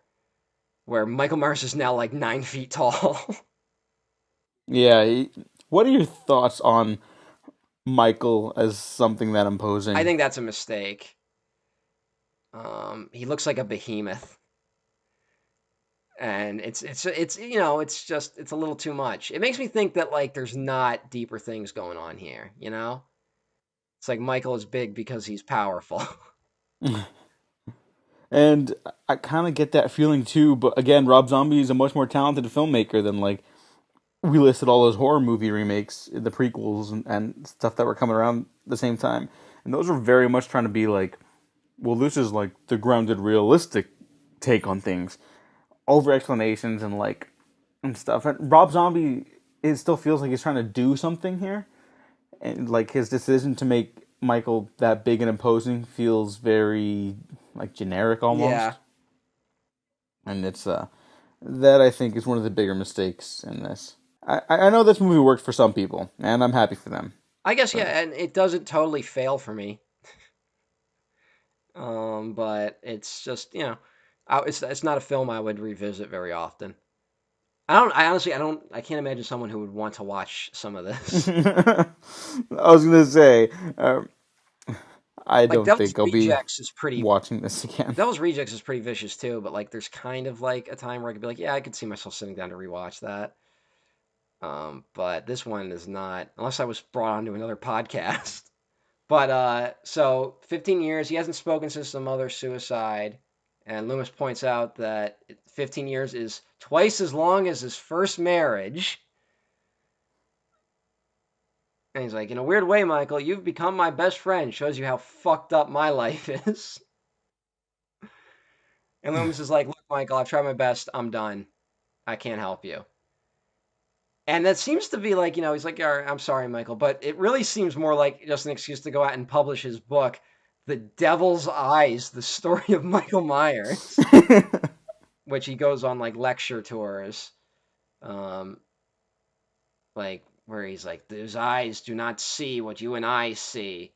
where Michael Myers is now like 9 feet tall. yeah. What are your thoughts on Michael as something that I imposing? think that's a mistake. He looks like a behemoth, and it's it's just it's a little too much. It makes me think that like there's not deeper things going on here. It's like Michael is big because he's powerful. And I kind of get that feeling too. But again, Rob Zombie is a much more talented filmmaker than like we listed all those horror movie remakes, the prequels, and stuff that were coming around the same time. And those were very much trying to be like, well, this is like the grounded, realistic take on things, over explanations and like and stuff. And Rob Zombie, it still feels like he's trying to do something here, and like his decision to make Michael that big and imposing feels very like generic Yeah, almost. And it's that I think is one of the bigger mistakes in this. I know this movie worked for some people, and I'm happy for them. I guess But yeah, and it doesn't totally fail for me. But it's just it's not a film I would revisit very often. I honestly I can't imagine someone who would want to watch some of this. I was gonna say, I Like don't think I'll be watching this again. Devil's Rejects is pretty vicious too, but like there's kind of like a time where I could be like, yeah, I could see myself sitting down to rewatch that. But this one is not, unless I was brought onto another podcast. But so 15 years, he hasn't spoken since the mother's suicide, and Loomis points out that 15 years is twice as long as his first marriage. And he's like, in a weird way, Michael, you've become my best friend. Shows you how fucked up my life is. And Loomis is like, look, Michael, I've tried my best. I'm done. I can't help you. And that seems to be like, he's like, all right, I'm sorry, Michael. But it really seems more like just an excuse to go out and publish his book, The Devil's Eyes, the story of Michael Myers, which he goes on like lecture tours, um, like where he's like, those eyes do not see what you and I see.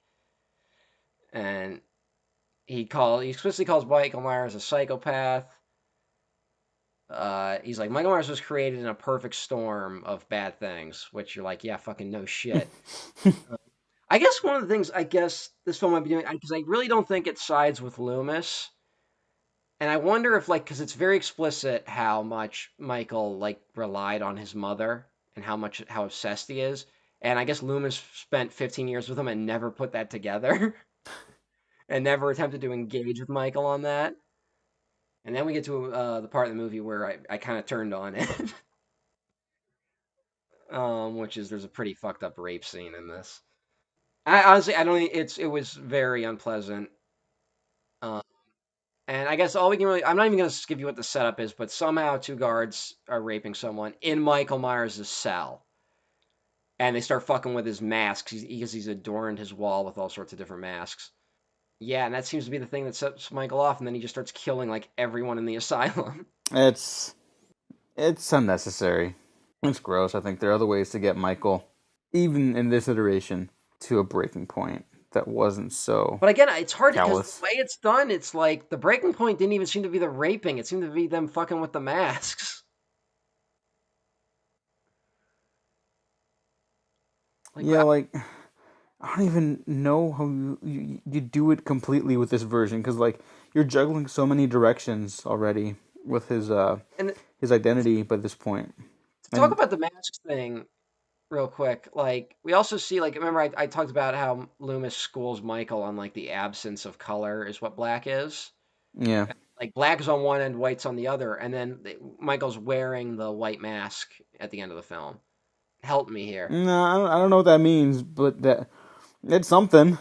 And he explicitly calls Michael Myers a psychopath. He's like, Michael Myers was created in a perfect storm of bad things, which you're like, yeah, fucking no shit. I guess one of the things I guess this film might be doing, because I really don't think it sides with Loomis, and I wonder if like, because it's very explicit how much Michael like relied on his mother and how obsessed he is, and I guess Loomis spent 15 years with him and never put that together, and never attempted to engage with Michael on that. And then we get to the part of the movie where I kind of turned on it, which is there's a pretty fucked up rape scene in this. I honestly I don't. It was very unpleasant. Um, And I guess all we can really, I'm not even going to give you what the setup is, but somehow two guards are raping someone in Michael Myers' cell. And they start fucking with his masks because he's adorned his wall with all sorts of different masks. Yeah, and that seems to be the thing that sets Michael off, and then he just starts killing like everyone in the asylum. it's it's unnecessary. It's gross. I think there are other ways to get Michael, even in this iteration, to a breaking point that wasn't so But again, it's hard because the callous. way it's done, it's like the breaking point didn't even seem to be the raping. It seemed to be them fucking with the masks. Like, Yeah, like I don't even know how you do it completely with this version because like you're juggling so many directions already with and his identity by this point. to talk And about the masks thing real quick, like we also see, like, remember I talked about how Loomis schools Michael on like the absence of color is what black is. yeah, Like black is on one end, white's on the other, and then Michael's wearing the white mask at the end of the film. Help me here. no, I don't know what that means, but that it's something.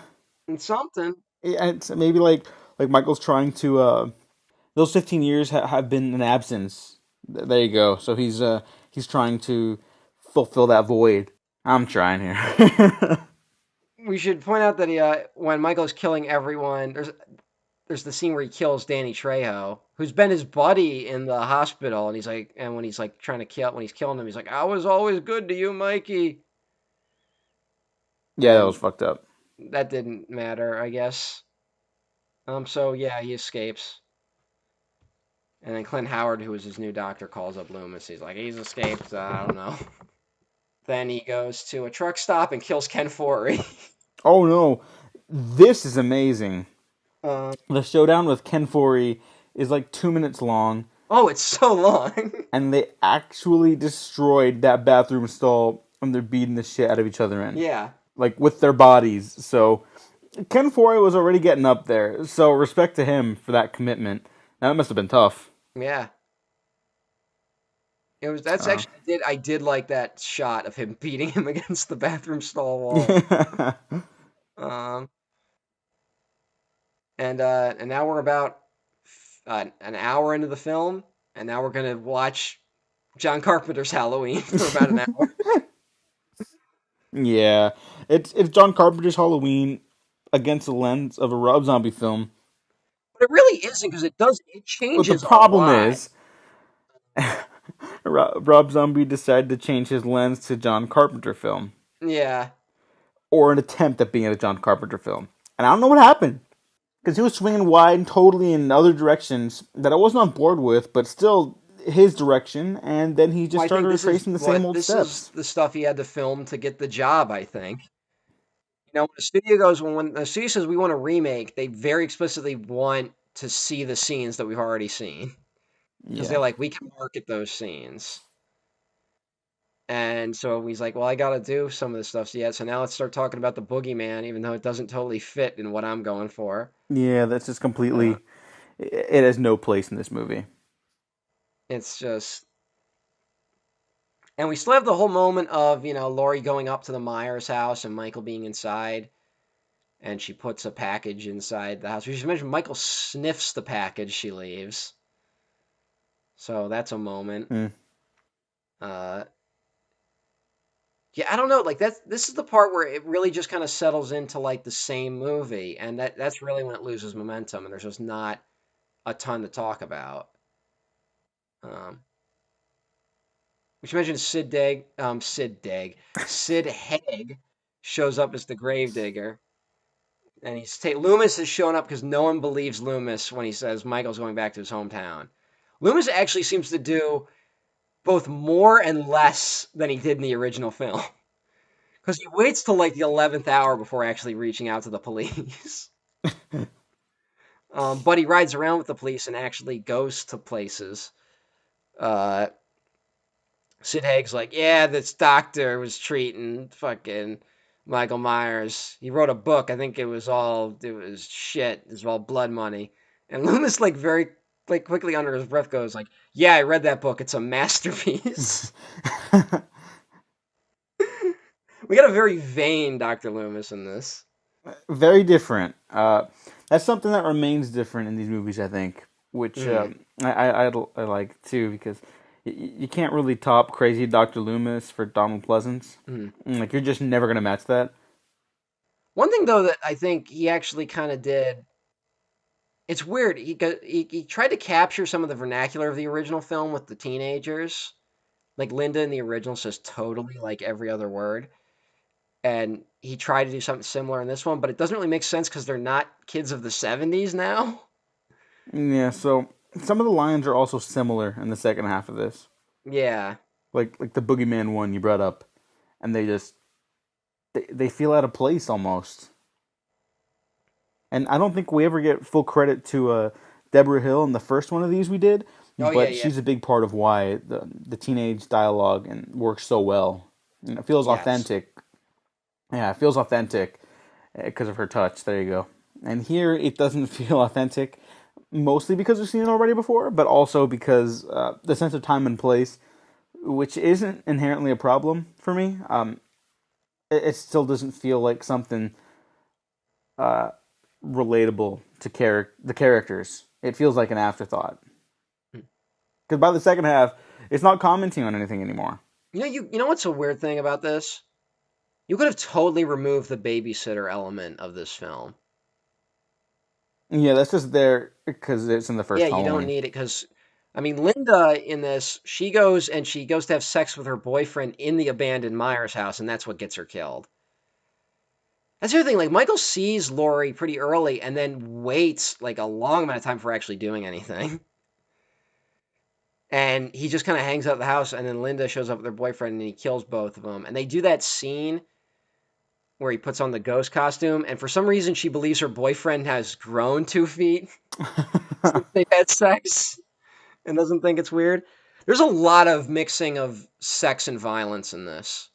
And something. It's maybe like Michael's trying to those 15 years have been an absence. There you go. So he's trying to fulfill that void. I'm trying here. We should point out that when Michael's killing everyone, there's the scene where he kills Danny Trejo, who's been his buddy in the hospital, and he's like, and when he's like trying to kill, when he's killing him, he's like, "I was always good to you, Mikey," Yeah, that was and fucked up. that didn't matter, I guess. So yeah, he escapes, and then Clint Howard, who was his new doctor, calls up Loomis. He's like, "He's escaped. I don't know." Then he goes to a truck stop and kills Ken Foree. Oh no, this is amazing. um, The showdown with Ken Foree is like 2 minutes long, oh, it's so long. and they actually destroyed that bathroom stall and they're beating the shit out of each other in, Yeah, like with their bodies. So Ken Foree was already getting up there. So respect to him for that commitment. Now that must have been tough. yeah. It was that's Uh, actually I did like that shot of him beating him against the bathroom stall wall. yeah, Um, and now we're about an hour into the film, and now we're gonna watch John Carpenter's Halloween for about an hour. it's John Carpenter's Halloween against the lens of a Rob Zombie film. But it really isn't because it But the changes a problem lot. is, Rob Zombie decided to change his lens to John Carpenter film, Yeah, or an attempt at being a John Carpenter film. And I don't know what happened because he was swinging wide totally in other directions that I wasn't on board with, but still his direction. And then he well, just I started think retracing the same old this is steps. the stuff he had to film to get the job. I think. When the studio goes when the studio says we want a remake, they very explicitly want to see the scenes that we've already seen. Because they're Yeah, like, we can market those scenes. And so he's like, well, I got to do some of this stuff. So now let's start talking about the boogeyman, even though it doesn't totally fit in what I'm going for. yeah, that's just Uh, completely. It has no place in this movie. it's just, and we still have the whole moment of, Laurie going up to the Myers house and Michael being inside. And she puts a package inside the house. We should mention Michael sniffs the package she leaves. So that's a moment. Mm. Uh, Yeah, I don't know. Like this is the part where it really just kind of settles into like the same movie, and that's really when it loses momentum, and there's just not a ton to talk about. Um, we should mention Sid Haig shows up as the gravedigger, and Loomis is showing up because no one believes Loomis when he says Michael's going back to his hometown. Loomis actually seems to do both more and less than he did in the original film. Because he waits till like the 11th hour before actually reaching out to the police. But he rides around with the police and actually goes to places. Uh, Sid Haig's like, yeah, this doctor was treating fucking Michael Myers. He wrote a book. I think it was shit. It was all blood money. And Loomis, like, very, like, quickly under his breath goes, like, yeah, I read that book. It's a masterpiece. We got a very vain Dr. Loomis in this. Very different. That's something that remains different in these movies, I think, which Mm. I like too because you can't really top crazy Dr. Loomis for Donald Pleasance. Mm. Like you're just never gonna match that. One thing though that I think he actually kind of did, it's weird. He tried to capture some of the vernacular of the original film with the teenagers, Like Linda in the original says totally like every other word, and he tried to do something similar in this one, but it doesn't really make sense because they're not kids of the '70s now. Yeah, so some of the lines are also similar in the second half of this. Yeah, Like the boogeyman one you brought up, and they feel out of place almost. And I don't think we ever get full credit to Deborah Hill in the first one of these we did, oh yeah, but yeah, she's a big part of why the teenage dialogue and works so well. And it feels yes. authentic. Yeah, it feels authentic because of her touch. There you go. And here it doesn't feel authentic, mostly because we've seen it already before, but also because the sense of time and place, which isn't inherently a problem for me, it still doesn't feel like something uh, relatable to the characters. It feels like an afterthought. Because by the second half, it's not commenting on anything anymore. You know what's a weird thing about this? You could have totally removed the babysitter element of this film. Yeah, that's just there because it's in the Yeah, first you don't Halloween. need it because, I mean, Linda in this, she goes to have sex with her boyfriend in the abandoned Myers house, and that's what gets her killed. That's the other thing. Like Michael sees Laurie pretty early, and then waits like a long amount of time for actually doing anything. And he just kind of hangs out at the house, and then Linda shows up with her boyfriend, and he kills both of them. And they do that scene where he puts on the ghost costume, and for some reason she believes her boyfriend has grown 2 feet since they've had sex and doesn't think it's weird. There's a lot of mixing of sex and violence in this.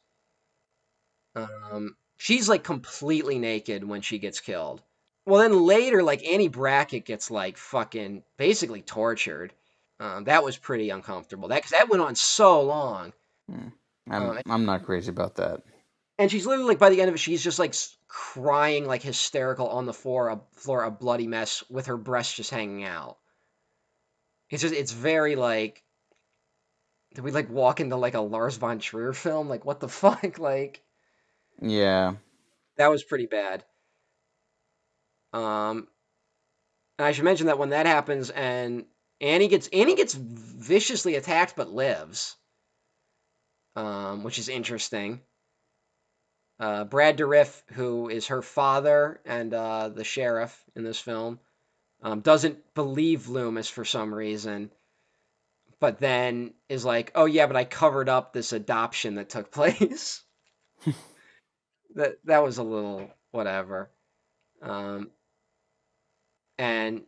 She's like completely naked when she gets killed. Well, then later, like Annie Brackett gets like fucking basically tortured. That was pretty uncomfortable. That because that went on so long. Hmm. Um, I'm not crazy about that. and she's literally like by the end of it, she's just like crying like hysterical on the floor, a bloody mess with her breasts just hanging out. It's very like, did we like walk into like a Lars von Trier film? Like what the fuck? Like Yeah, that was pretty bad. Um, and I should mention that when that happens and Annie gets viciously attacked but lives, which is interesting. Brad Dourif, who is her father and the sheriff in this film, doesn't believe Loomis for some reason, but then is like, "Oh yeah, but I covered up this adoption that took place." That was a little whatever. Um, and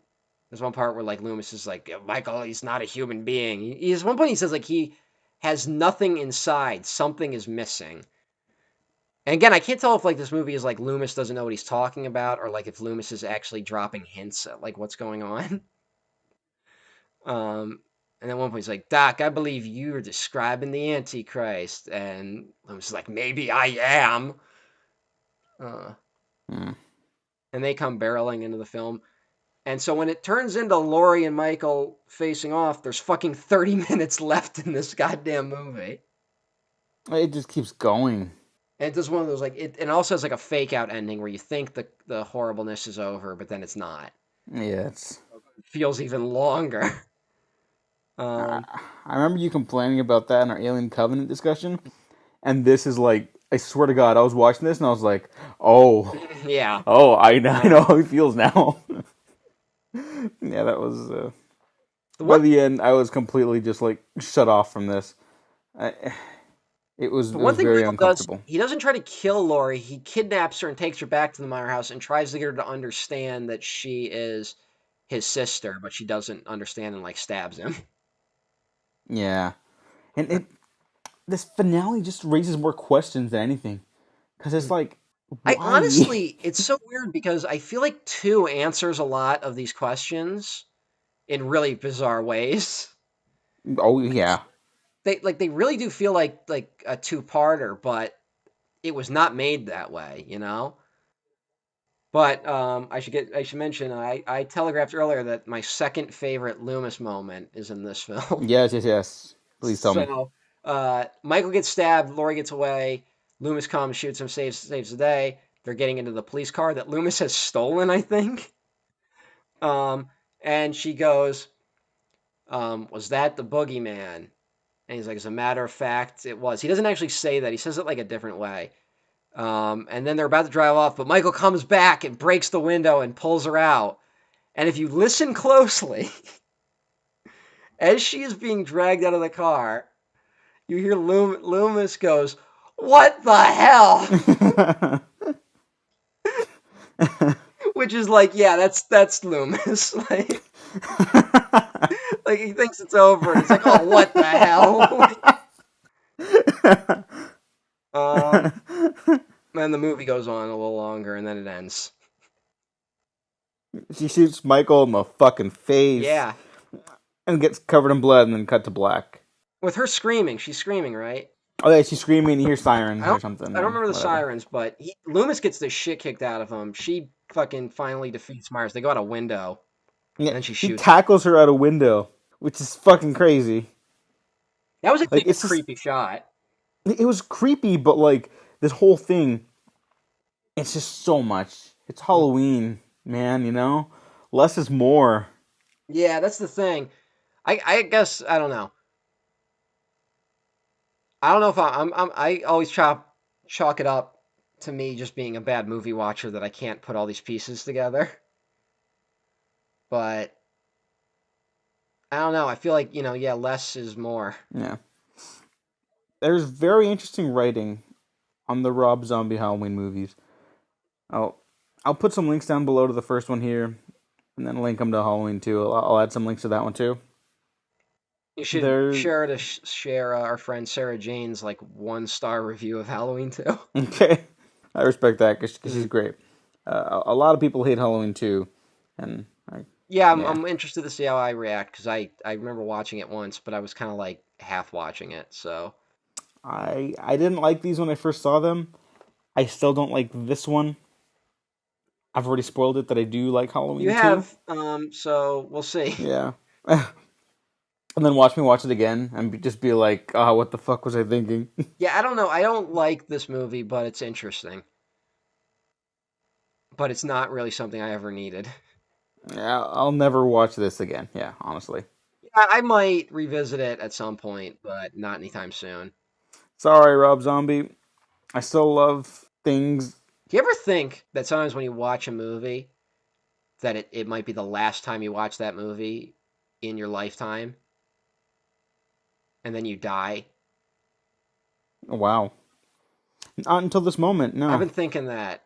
there's one part where like Loomis is like, "Michael, he's not a human being." He's one point he says like he has nothing inside, something is missing. And again, I can't tell if like this movie is like Loomis doesn't know what he's talking about, or like if Loomis is actually dropping hints at like what's going on. And at one point he's like, "Doc, I believe you're describing the Antichrist," and Loomis is like, "Maybe I am." Uh, hmm. and they come barreling into the film. And so when it turns into Laurie and Michael facing off, there's fucking 30 minutes left in this goddamn movie. It just keeps going. And it does one of those like it also has like a fake out ending where you think the horribleness is over, but then it's not. Yeah, it's. It feels even longer. I, Um, I remember you complaining about that in our Alien Covenant discussion, and this is like, I swear to God, I was watching this and I was like, oh, yeah. oh, I know how he feels now. Yeah, that was. The By one the end, I was completely just like shut off from this. I, the it one was thing very Michael does, uncomfortable. he doesn't try to kill Laurie. He kidnaps her and takes her back to the Meyer house and tries to get her to understand that she is his sister, but she doesn't understand and like stabs him. Yeah, and it this finale just raises more questions than anything because it's like, I why? honestly, it's so weird because I feel like two answers a lot of these questions in really bizarre ways. Oh yeah, They really do feel like a two-parter, but it was not made that way, you know? But I should mention I telegraphed earlier that my second favorite Loomis moment is in this film. yes, yes, yes. Please tell me. So Michael gets stabbed, Laurie gets away, Loomis comes, shoots him, saves the day. They're getting into the police car that Loomis has stolen, I think. Um, and she goes, "Was that the boogeyman?" And he's like, as a matter of fact, it was. He doesn't actually say that. He says it like a different way. And then they're about to drive off, but Michael comes back and breaks the window and pulls her out. And if you listen closely, as she is being dragged out of the car, you hear Loomis goes, "What the hell?" Which is like, yeah, that's Loomis. Like he thinks it's over. And it's like, oh, what the hell? And the movie goes on a little longer, and then it ends. She shoots Michael in the fucking face. Yeah. And gets covered in blood and then cut to black. With her screaming. She's screaming, right? Oh yeah, she's screaming, you hear sirens or something. I don't remember the whatever. sirens, but Loomis gets the shit kicked out of him. She fucking finally defeats Myers. They go out a window. Yeah, And then she shoots. He tackles her out a window, which is fucking crazy. That was a It's creepy shot. It was creepy, but like this whole thing, it's just so much. It's Halloween, man, you know? Less is more. Yeah, that's the thing. I guess, I don't know. I don't know if I always chalk it up to me just being a bad movie watcher that I can't put all these pieces together. But I don't know. I feel like, less is more. Yeah. There's very interesting writing on the Rob Zombie Halloween movies. I'll put some links down below to the first one here, and then link them to Halloween 2. I'll add some links to that one too. You should share our friend Sarah Jane's 1-star review of Halloween 2. Okay, I respect that because she's great. A lot of people hate Halloween 2, and I'm interested to see how I react because I remember watching it once, but I was kind of half watching it. So I didn't like these when I first saw them. I still don't like this one. I've already spoiled it that I do like Halloween 2. You have, so we'll see. Yeah. And then watch it again and just be like, oh, what the fuck was I thinking? Yeah, I don't know. I don't like this movie, but it's interesting. But it's not really something I ever needed. Yeah, I'll never watch this again. Yeah, honestly. Yeah, I might revisit it at some point, but not anytime soon. Sorry, Rob Zombie. I still love things. Do you ever think that sometimes when you watch a movie, that it might be the last time you watch that movie in your lifetime? And then you die? Wow. Not until this moment, no. I've been thinking that.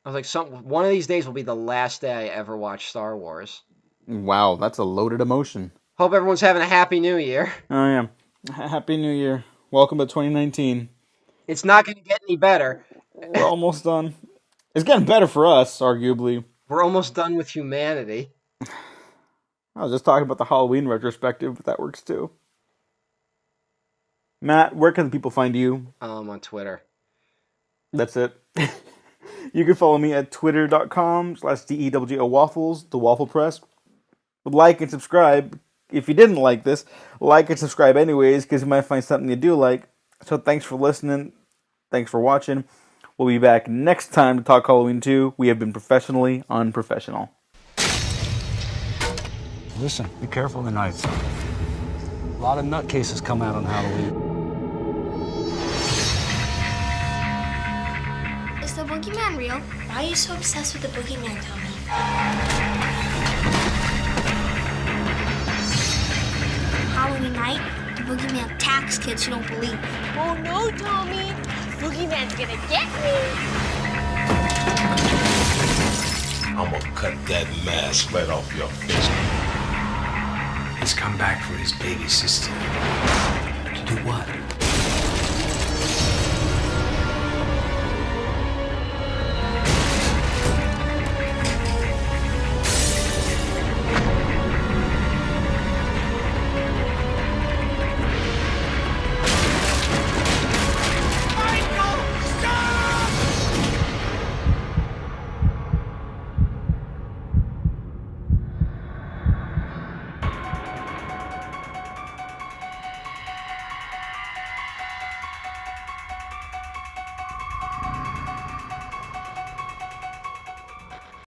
I was like, one of these days will be the last day I ever watch Star Wars. Wow, that's a loaded emotion. Hope everyone's having a happy new year. Oh, yeah. Happy New Year. Welcome to 2019. It's not going to get any better. We're almost done. It's getting better for us, arguably. We're almost done with humanity. I was just talking about the Halloween retrospective, but that works too. Matt, where can people find you? On Twitter. That's it. You can follow me at twitter.com/DEWOwaffles, the Waffle Press. Like and subscribe. If you didn't like this, like and subscribe anyways, because you might find something you do like. So thanks for listening. Thanks for watching. We'll be back next time to talk Halloween 2. We have been professionally unprofessional. Listen, be careful tonight. A lot of nutcases come out on Halloween. Is the boogeyman real? Why are you so obsessed with the boogeyman, Tommy? Halloween night, the boogeyman attacks kids who don't believe. Oh no, Tommy! Boogeyman's gonna get me! I'm gonna cut that mask right off your face. He's come back for his baby sister. To do what?